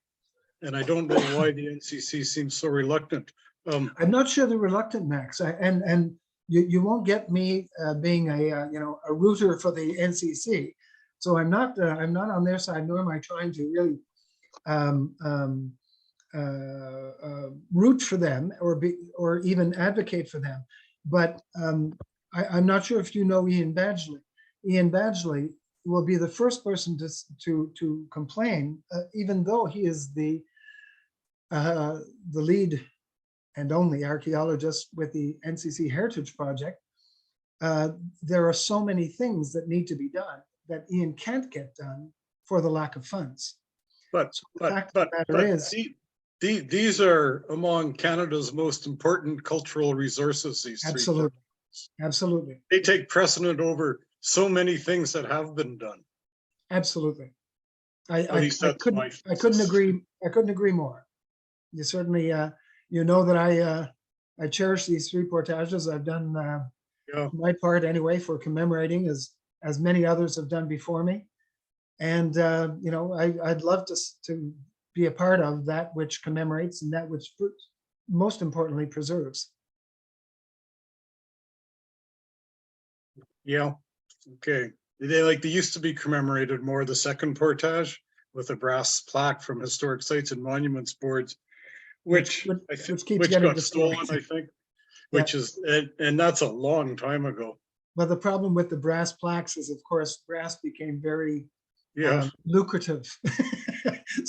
And I don't know why the NCC seems so reluctant. I'm not sure they're reluctant, Max. And you won't get me being a rooter for the NCC. So I'm not on their side, nor am I trying to really root for them or even advocate for them. But I'm not sure if you know Ian Badgley. Ian Badgley will be the first person to complain, even though he is the lead and only archaeologist with the NCC Heritage Project. There are so many things that need to be done that Ian can't get done for the lack of funds. But these are among Canada's most important cultural resources. These absolutely, three. Absolutely. They take precedent over so many things that have been done. Absolutely. I couldn't agree more. You certainly, that I cherish these three portages. I've done my part anyway for commemorating, as many others have done before me. And I'd love to be a part of that which commemorates and that which most importantly preserves. Yeah. Okay. They used to be commemorated more, the second portage with a brass plaque from Historic Sites and Monuments boards, which got stolen, I think. Which is, and that's a long time ago. But the problem with the brass plaques is, of course, brass became very lucrative.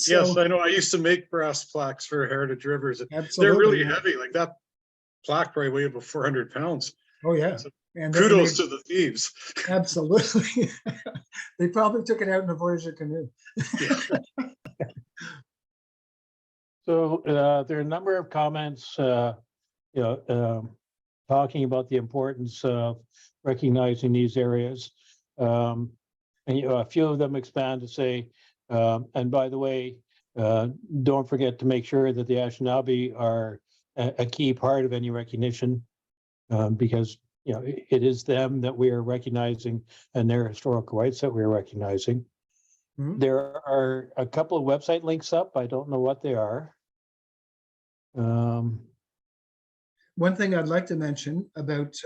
Yes, I know. I used to make brass plaques for Heritage Rivers. Absolutely, they're really heavy. Like that plaque probably weighed about 400 pounds. Oh yeah. So and kudos to the thieves. Absolutely. They probably took it out in a Voyager canoe. So there are a number of comments, talking about the importance of recognizing these areas. And a few of them expand to say, and by the way, don't forget to make sure that the Anishinaabe are a key part of any recognition, because it is them that we are recognizing and their historical rights that we are recognizing. Mm-hmm. There are a couple of website links up. I don't know what they are. One thing I'd like to mention about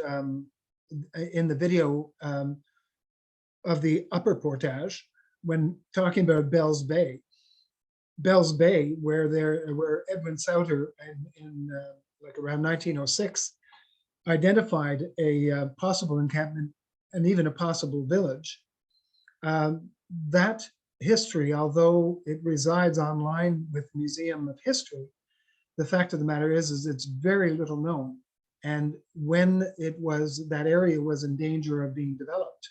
in the video of the upper portage, when talking about Bell's Bay, where Edwin Souter in like around 1906 identified a possible encampment and even a possible village. That history, although it resides online with the Museum of History, the fact of the matter is it's very little known. And when that area was in danger of being developed,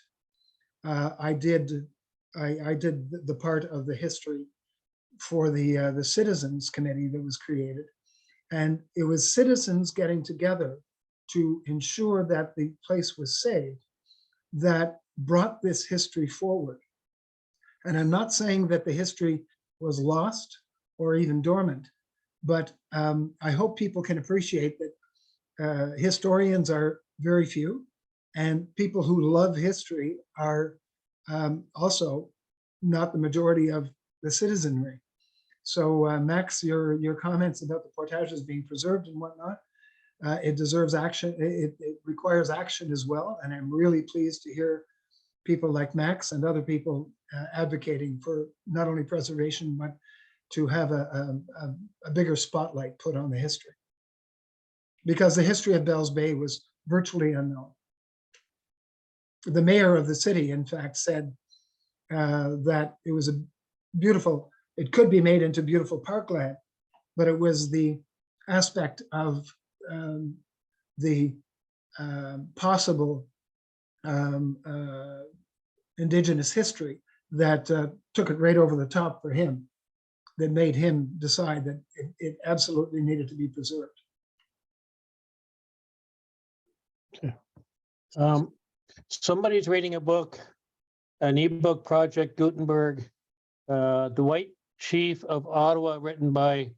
I did the part of the history for the citizens committee that was created. And it was citizens getting together to ensure that the place was saved that brought this history forward. And I'm not saying that the history was lost or even dormant, but I hope people can appreciate that historians are very few, and people who love history are also not the majority of the citizenry. So Max, your comments about the portages being preserved and whatnot, it deserves action. It requires action as well. And I'm really pleased to hear people like Max and other people advocating for not only preservation, but to have a bigger spotlight put on the history. Because the history of Bells Bay was virtually unknown. The mayor of the city, in fact, said that it was a beautiful, it could be made into beautiful parkland, but it was the aspect of the possible indigenous history that took it right over the top for him, that made him decide that it absolutely needed to be preserved. Somebody's reading a book, an ebook project, Gutenberg, The White Chief of Ottawa, written by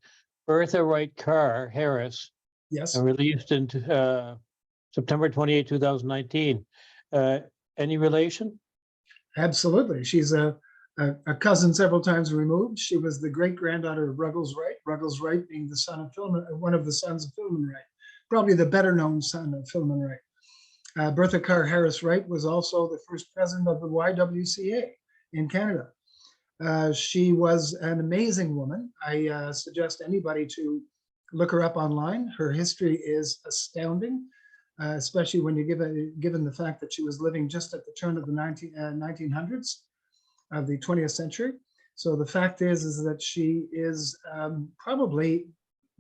Bertha Wright Carr Harris, Yes, and released in September 28, 2019. Any relation? absolutely. She's a cousin several times removed. She was the great granddaughter of Ruggles Wright. Ruggles Wright being the son of one of the sons of Philemon Wright, probably the better known son of Philemon Wright. Bertha Carr Harris Wright was also the first president of the YWCA in Canada. She was an amazing woman. I suggest anybody to look her up online. Her history is astounding, especially when you given the fact that she was living just at the turn of the 1900s of the 20th century. So the fact is that she is probably,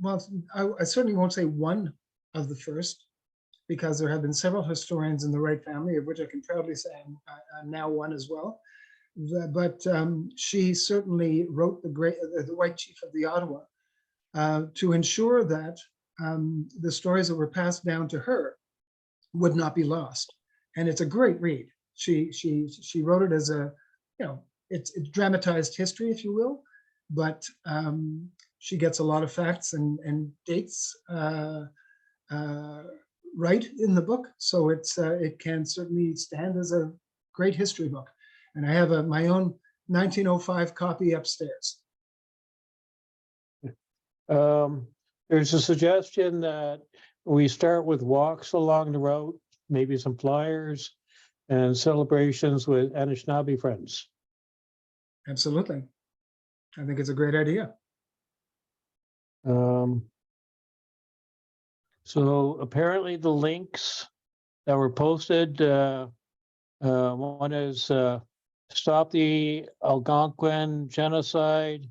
well, I certainly won't say one of the first, because there have been several historians in the Wright family, of which I can proudly say I'm now one as well. But she certainly wrote the White Chief of the Ottawa to ensure that the stories that were passed down to her would not be lost. And it's a great read. She wrote it as a, it's dramatized history, if you will, but she gets a lot of facts and dates right in the book. So it can certainly stand as a great history book. And I have my own 1905 copy upstairs. There's a suggestion that we start with walks along the route, maybe some flyers and celebrations with Anishinaabe friends. Absolutely. I think it's a great idea. So apparently the links that were posted, one is Stop the Algonquin Genocide.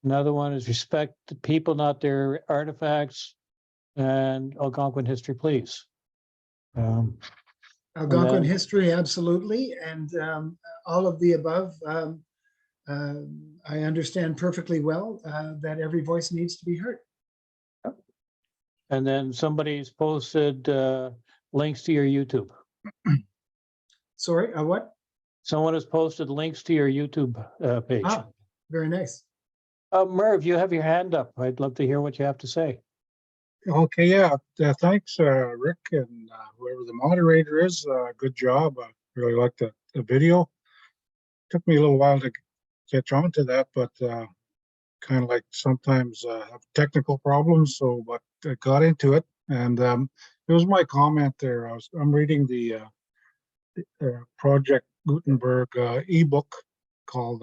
Another one is Respect the People, Not Their Artifacts, and Algonquin History, Please. Algonquin history, absolutely. And all of the above, I understand perfectly well that every voice needs to be heard. And then somebody's posted links to your YouTube. Sorry, what? Someone has posted links to your YouTube page. Ah, very nice. Merv, you have your hand up. I'd love to hear what you have to say. Okay, yeah, thanks, Rick, and whoever the moderator is. Good job. I really liked the video. Took me a little while to catch on to that, but kind of like sometimes have technical problems. So, but I got into it, and it was my comment there. I'm reading the Project Gutenberg ebook called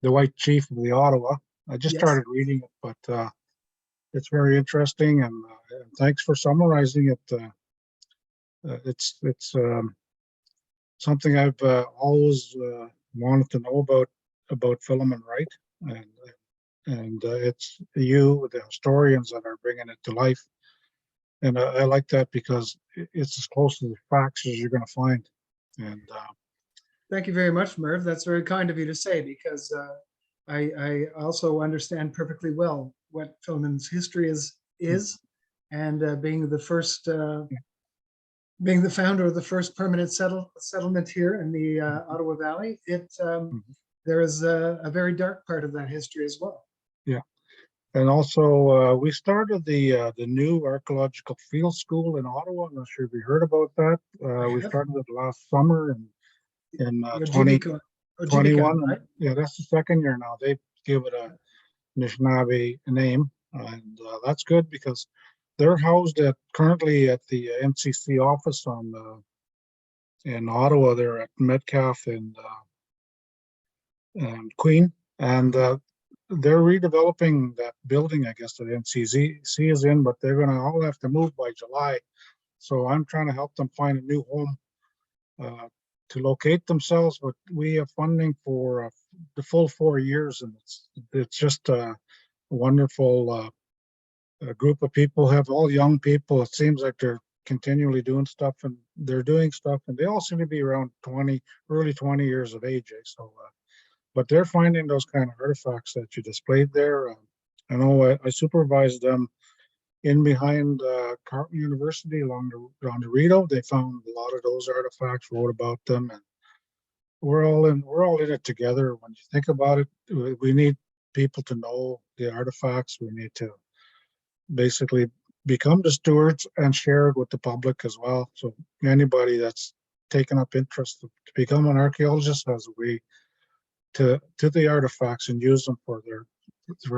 "The White Chief of the Ottawa." I just started reading it, but it's very interesting, and thanks for summarizing it. It's something I've always wanted to know about Philemon Wright, and it's you, the historians, that are bringing it to life. And I like that because it's as close to the facts as you're going to find. And Thank you very much, Merv. That's very kind of you to say, because I also understand perfectly well what Philemon's history is, and being the first, being the founder of the first permanent settlement here in the Ottawa Valley, there is a very dark part of that history as well. yeah. And also, we started the new archaeological field school in Ottawa. I'm not sure if you heard about that. We started it last summer in 2021. Right? Yeah, that's the second year now. They give it a Anishinaabe name, and that's good because they're housed currently at the NCC office in Ottawa. They're at Metcalf and Queen, and they're redeveloping that building, I guess, that NCC is in, but they're going to all have to move by July. So I'm trying to help them find a new home to locate themselves, but we have funding for the full 4 years, and it's just a wonderful group of people. Have all young people. It seems like they're continually doing stuff, and they're doing stuff, and they all seem to be around early 20 years of age. So. But they're finding those kind of artifacts that you displayed there. I know I supervised them in behind Carleton University along the Rideau. They found a lot of those artifacts, wrote about them, and we're all in it together. When you think about it, we need people to know the artifacts. We need to basically become the stewards and share it with the public as well. So anybody that's taken up interest to become an archaeologist has a way to the artifacts and use them for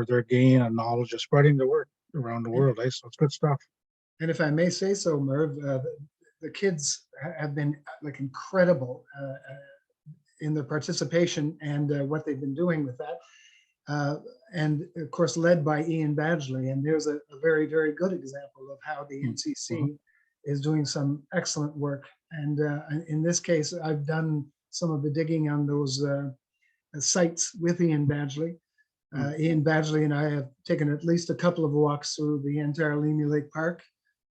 their gain and knowledge of spreading the word around the world. So it's good stuff. And if I may say so, Merv, the kids have been like incredible in their participation and what they've been doing with that. And of course, led by Ian Badgley. And there's a very, very good example of how the NCC is doing some excellent work. And in this case, I've done some of the digging on those sites with Ian Badgley. Ian Badgley and I have taken at least a couple of walks through the entire Lemu Lake Park.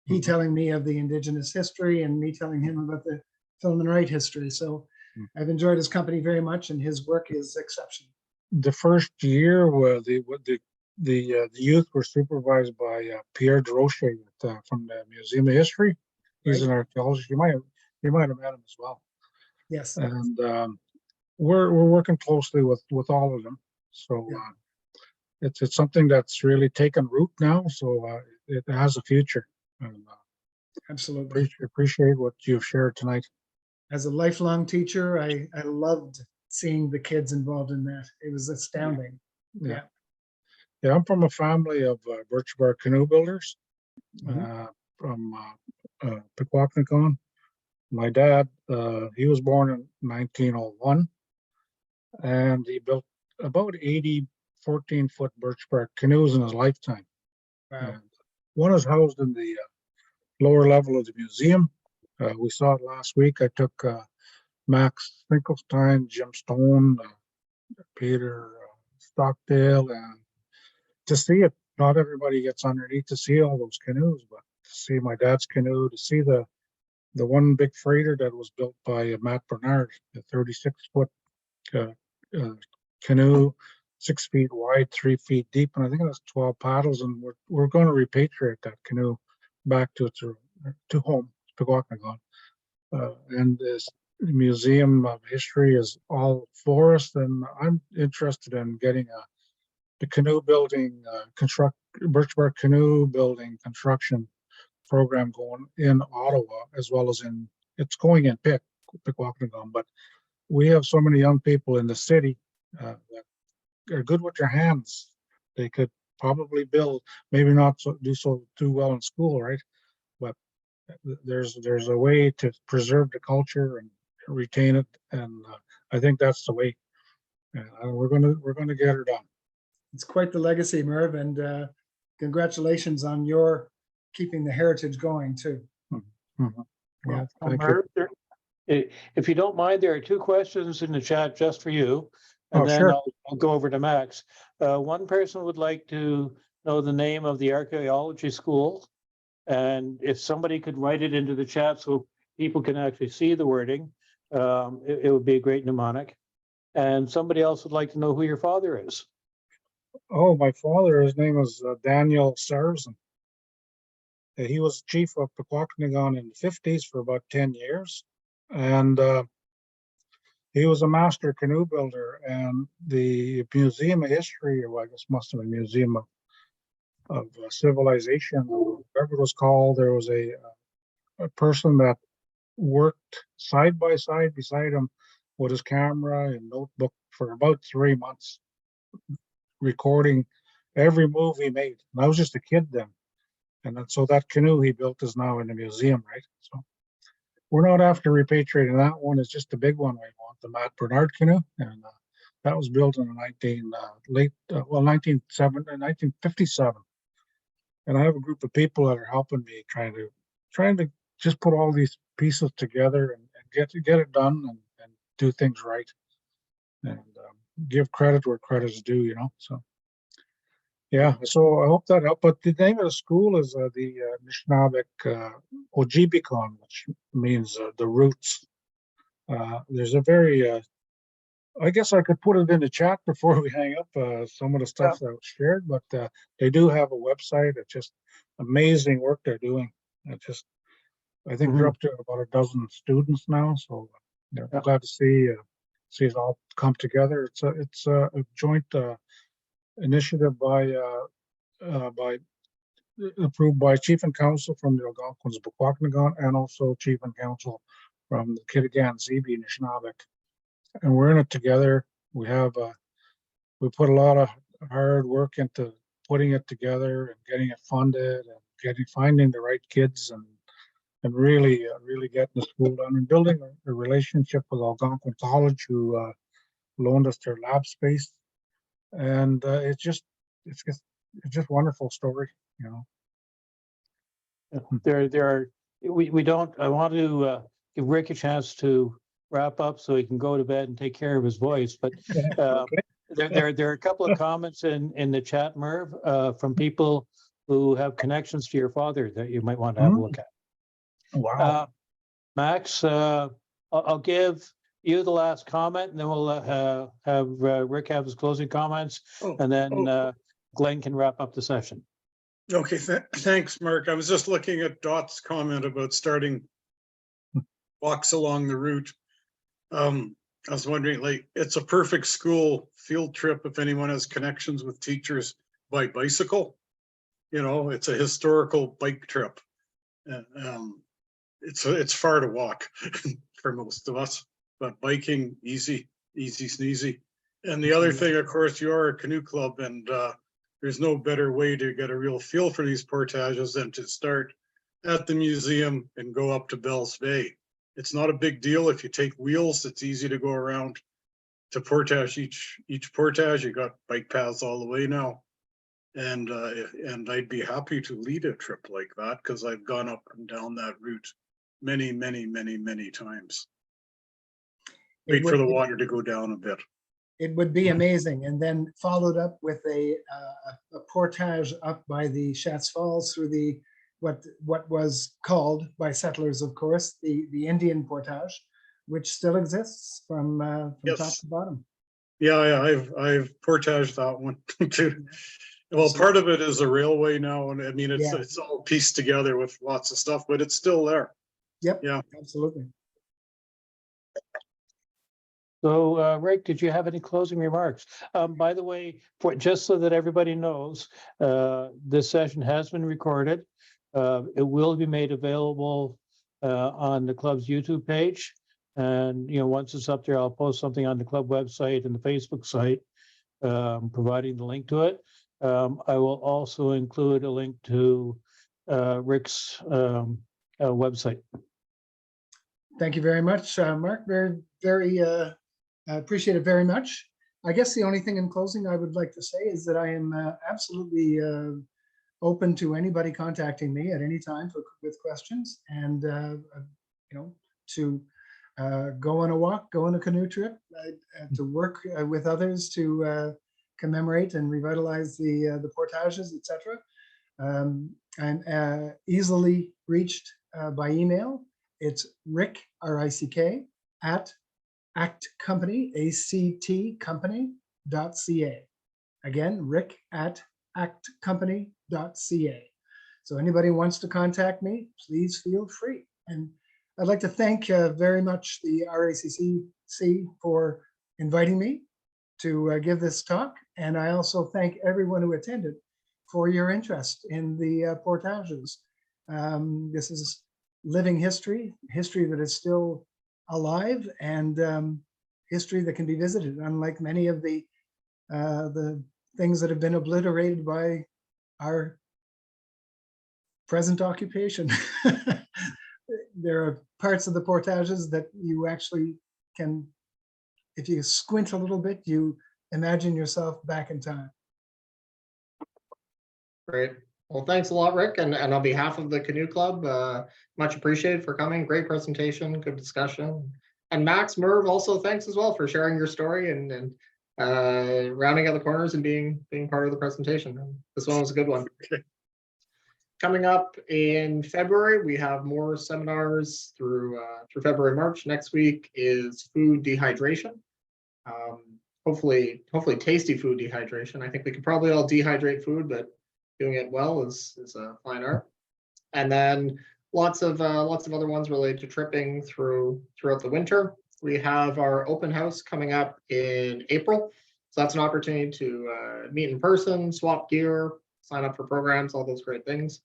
He telling me of the Indigenous history and me telling him about the Philemon Wright history. So I've enjoyed his company very much, and his work is exceptional. The first year, where the youth were supervised by Pierre Drochet from the Museum of History. He's an archaeologist. You might have met him as well. Yes. And we're working closely with all of them. So it's something that's really taken root now. So it has a future. And, absolutely appreciate what you've shared tonight. As a lifelong teacher, I loved seeing the kids involved in that. It was astounding. Yeah, I'm from a family of birch bark canoe builders from Pequawknagon. My dad, he was born in 1901, and he built about 80 14-foot birch bark canoes in his lifetime. Wow. And one is housed in the lower level of the museum. We saw it last week. I took Max Finkelstein, Jim Stone, Peter Stockdale, and to see it. Not everybody gets underneath to see all those canoes, but to see my dad's canoe, to see the one big freighter that was built by Matt Bernard, the 36-foot canoe, 6 feet wide, 3 feet deep, and I think it has 12 paddles. And we're going to repatriate that canoe back to home, Pequawknagon. And this Museum of History is all for us, and I'm interested in getting the canoe building, birch bark canoe building construction program going in Ottawa, as well as it's going in Pequawknagon. But we have so many young people in the city that are good with their hands. They could probably build, maybe not do too well in school, right? But there's a way to preserve the culture and retain it, and I think that's the way. We're gonna get her done. It's quite the legacy, Merv, and congratulations on your keeping the heritage going too. Well, thank you. If you don't mind, there are 2 questions in the chat just for you, and then sure. I'll go over to Max. One person would like to know the name of the archaeology school And if somebody could write it into the chat so people can actually see the wording, it would be a great mnemonic. And somebody else would like to know who your father is. Oh, my father, his name was Daniel Sarrazin. He was chief of Pequawknagon in the 50s for about 10 years. And he was a master canoe builder. And the Museum of History, or I guess must have been Museum of Civilization, whatever it was called, there was a person that worked side by side beside him with his camera and notebook for about 3 months, recording every move he made. And I was just a kid then. And then, so that canoe he built is now in the museum, right? So we're not after repatriating that one. It's just the big one we want, the Matt Bernard canoe. And that was built in the 1957. And I have a group of people that are helping me trying to just put all these pieces together and get it done and do things right. And give credit where credit is due, so. Yeah, so I hope that helped. But the name of the school is the Anishinaabeg Ojibikon, which means the roots. There's a very, I guess I could put it in the chat before we hang up, some of the stuff that was shared, but they do have a website. It's just amazing work they're doing. I think they're up to about a dozen students now, so I'm glad to see it all come together. It's a joint initiative approved by Chief and Council from the Algonquins Pequawknagon and also Chief and Council from the Kitigan Zibi Anishinaabeg. And we're in it together. We put a lot of hard work into putting it together and getting it funded and finding the right kids and really getting the school done and building a relationship with Algonquin College, who loaned us their lab space. And it's just wonderful story, I want to give Rick a chance to wrap up so he can go to bed and take care of his voice, but there are a couple of comments in the chat, Merv, from people who have connections to your father that you might want to have a look at. Wow. Max, I'll give you the last comment, and then we'll have Rick have his closing comments, and then Glenn can wrap up the session. Okay, thanks, Mark. I was just looking at Dot's comment about starting walks along the route. I was wondering, like, it's a perfect school field trip if anyone has connections with teachers by bicycle. It's a historical bike trip. It's far to walk for most of us, but biking, easy sneezy. And the other thing, of course, you are a canoe club, and there's no better way to get a real feel for these portages than to start at the museum and go up to Bell's Bay. It's not a big deal if you take wheels. It's easy to go around to portage. Each portage, you got bike paths all the way now. And I'd be happy to lead a trip like that, because I've gone up and down that route many times. Wait for the water to go down a bit. It would be amazing. And then followed up with a portage up by the Schatz Falls through the what was called by settlers, of course, the Indian portage, which still exists from top to bottom. Yeah, I've portaged that one too. Well, part of it is a railway now, and I mean it's all pieced together with lots of stuff, but it's still there. Yep. Yeah. Absolutely. So, Rick, did you have any closing remarks? By the way, just so that everybody knows, this session has been recorded. It will be made available on the club's YouTube page. And, once it's up there, I'll post something on the club website and the Facebook site, providing the link to it. I will also include a link to Rick's website. Thank you very much, Mark. Very I appreciate it very much. I guess the only thing in closing I would like to say is that I am absolutely open to anybody contacting me at any time with questions, and to go on a walk, go on a canoe trip, to work with others to commemorate and revitalize the portages, etc. I'm easily reached by email. It's Rick, R-I-C-K, at actcompany, A-C-T company.ca. Again, Rick at actcompany.ca. So anybody wants to contact me, please feel free. And I'd like to thank very much the RACC for inviting me to give this talk. And I also thank everyone who attended for your interest in the portages. This is living history that is still alive, and history that can be visited, unlike many of the things that have been obliterated by our present occupation. There are parts of the portages that you actually can, if you squint a little bit, you imagine yourself back in time. Great. Well, thanks a lot, Rick. And on behalf of the Canoe Club, much appreciated for coming. Great presentation, good discussion. And Max, Merv, also thanks as well for sharing your story and rounding out the corners and being part of the presentation. This one was a good one. Okay. Coming up in February, we have more seminars through February, March. Next week is food dehydration. Hopefully tasty food dehydration. I think we could probably all dehydrate food, but doing it well is a fine art. And then lots of other ones related to tripping throughout the winter. We have our open house coming up in April. So that's an opportunity to meet in person, swap gear, sign up for programs, all those great things.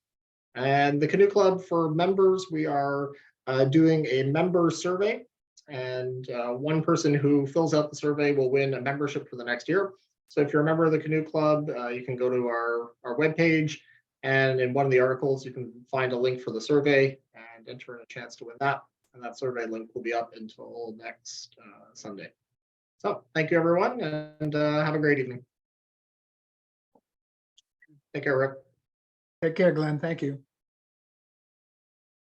And the Canoe Club for members, we are doing a member survey, and one person who fills out the survey will win a membership for the next year. So if you're a member of the Canoe Club, you can go to our webpage, and in one of the articles, you can find a link for the survey and enter in a chance to win that. And that survey link will be up until next Sunday. So thank you, everyone, and have a great evening. Take care, Rick. Take care, Glenn. Thank you.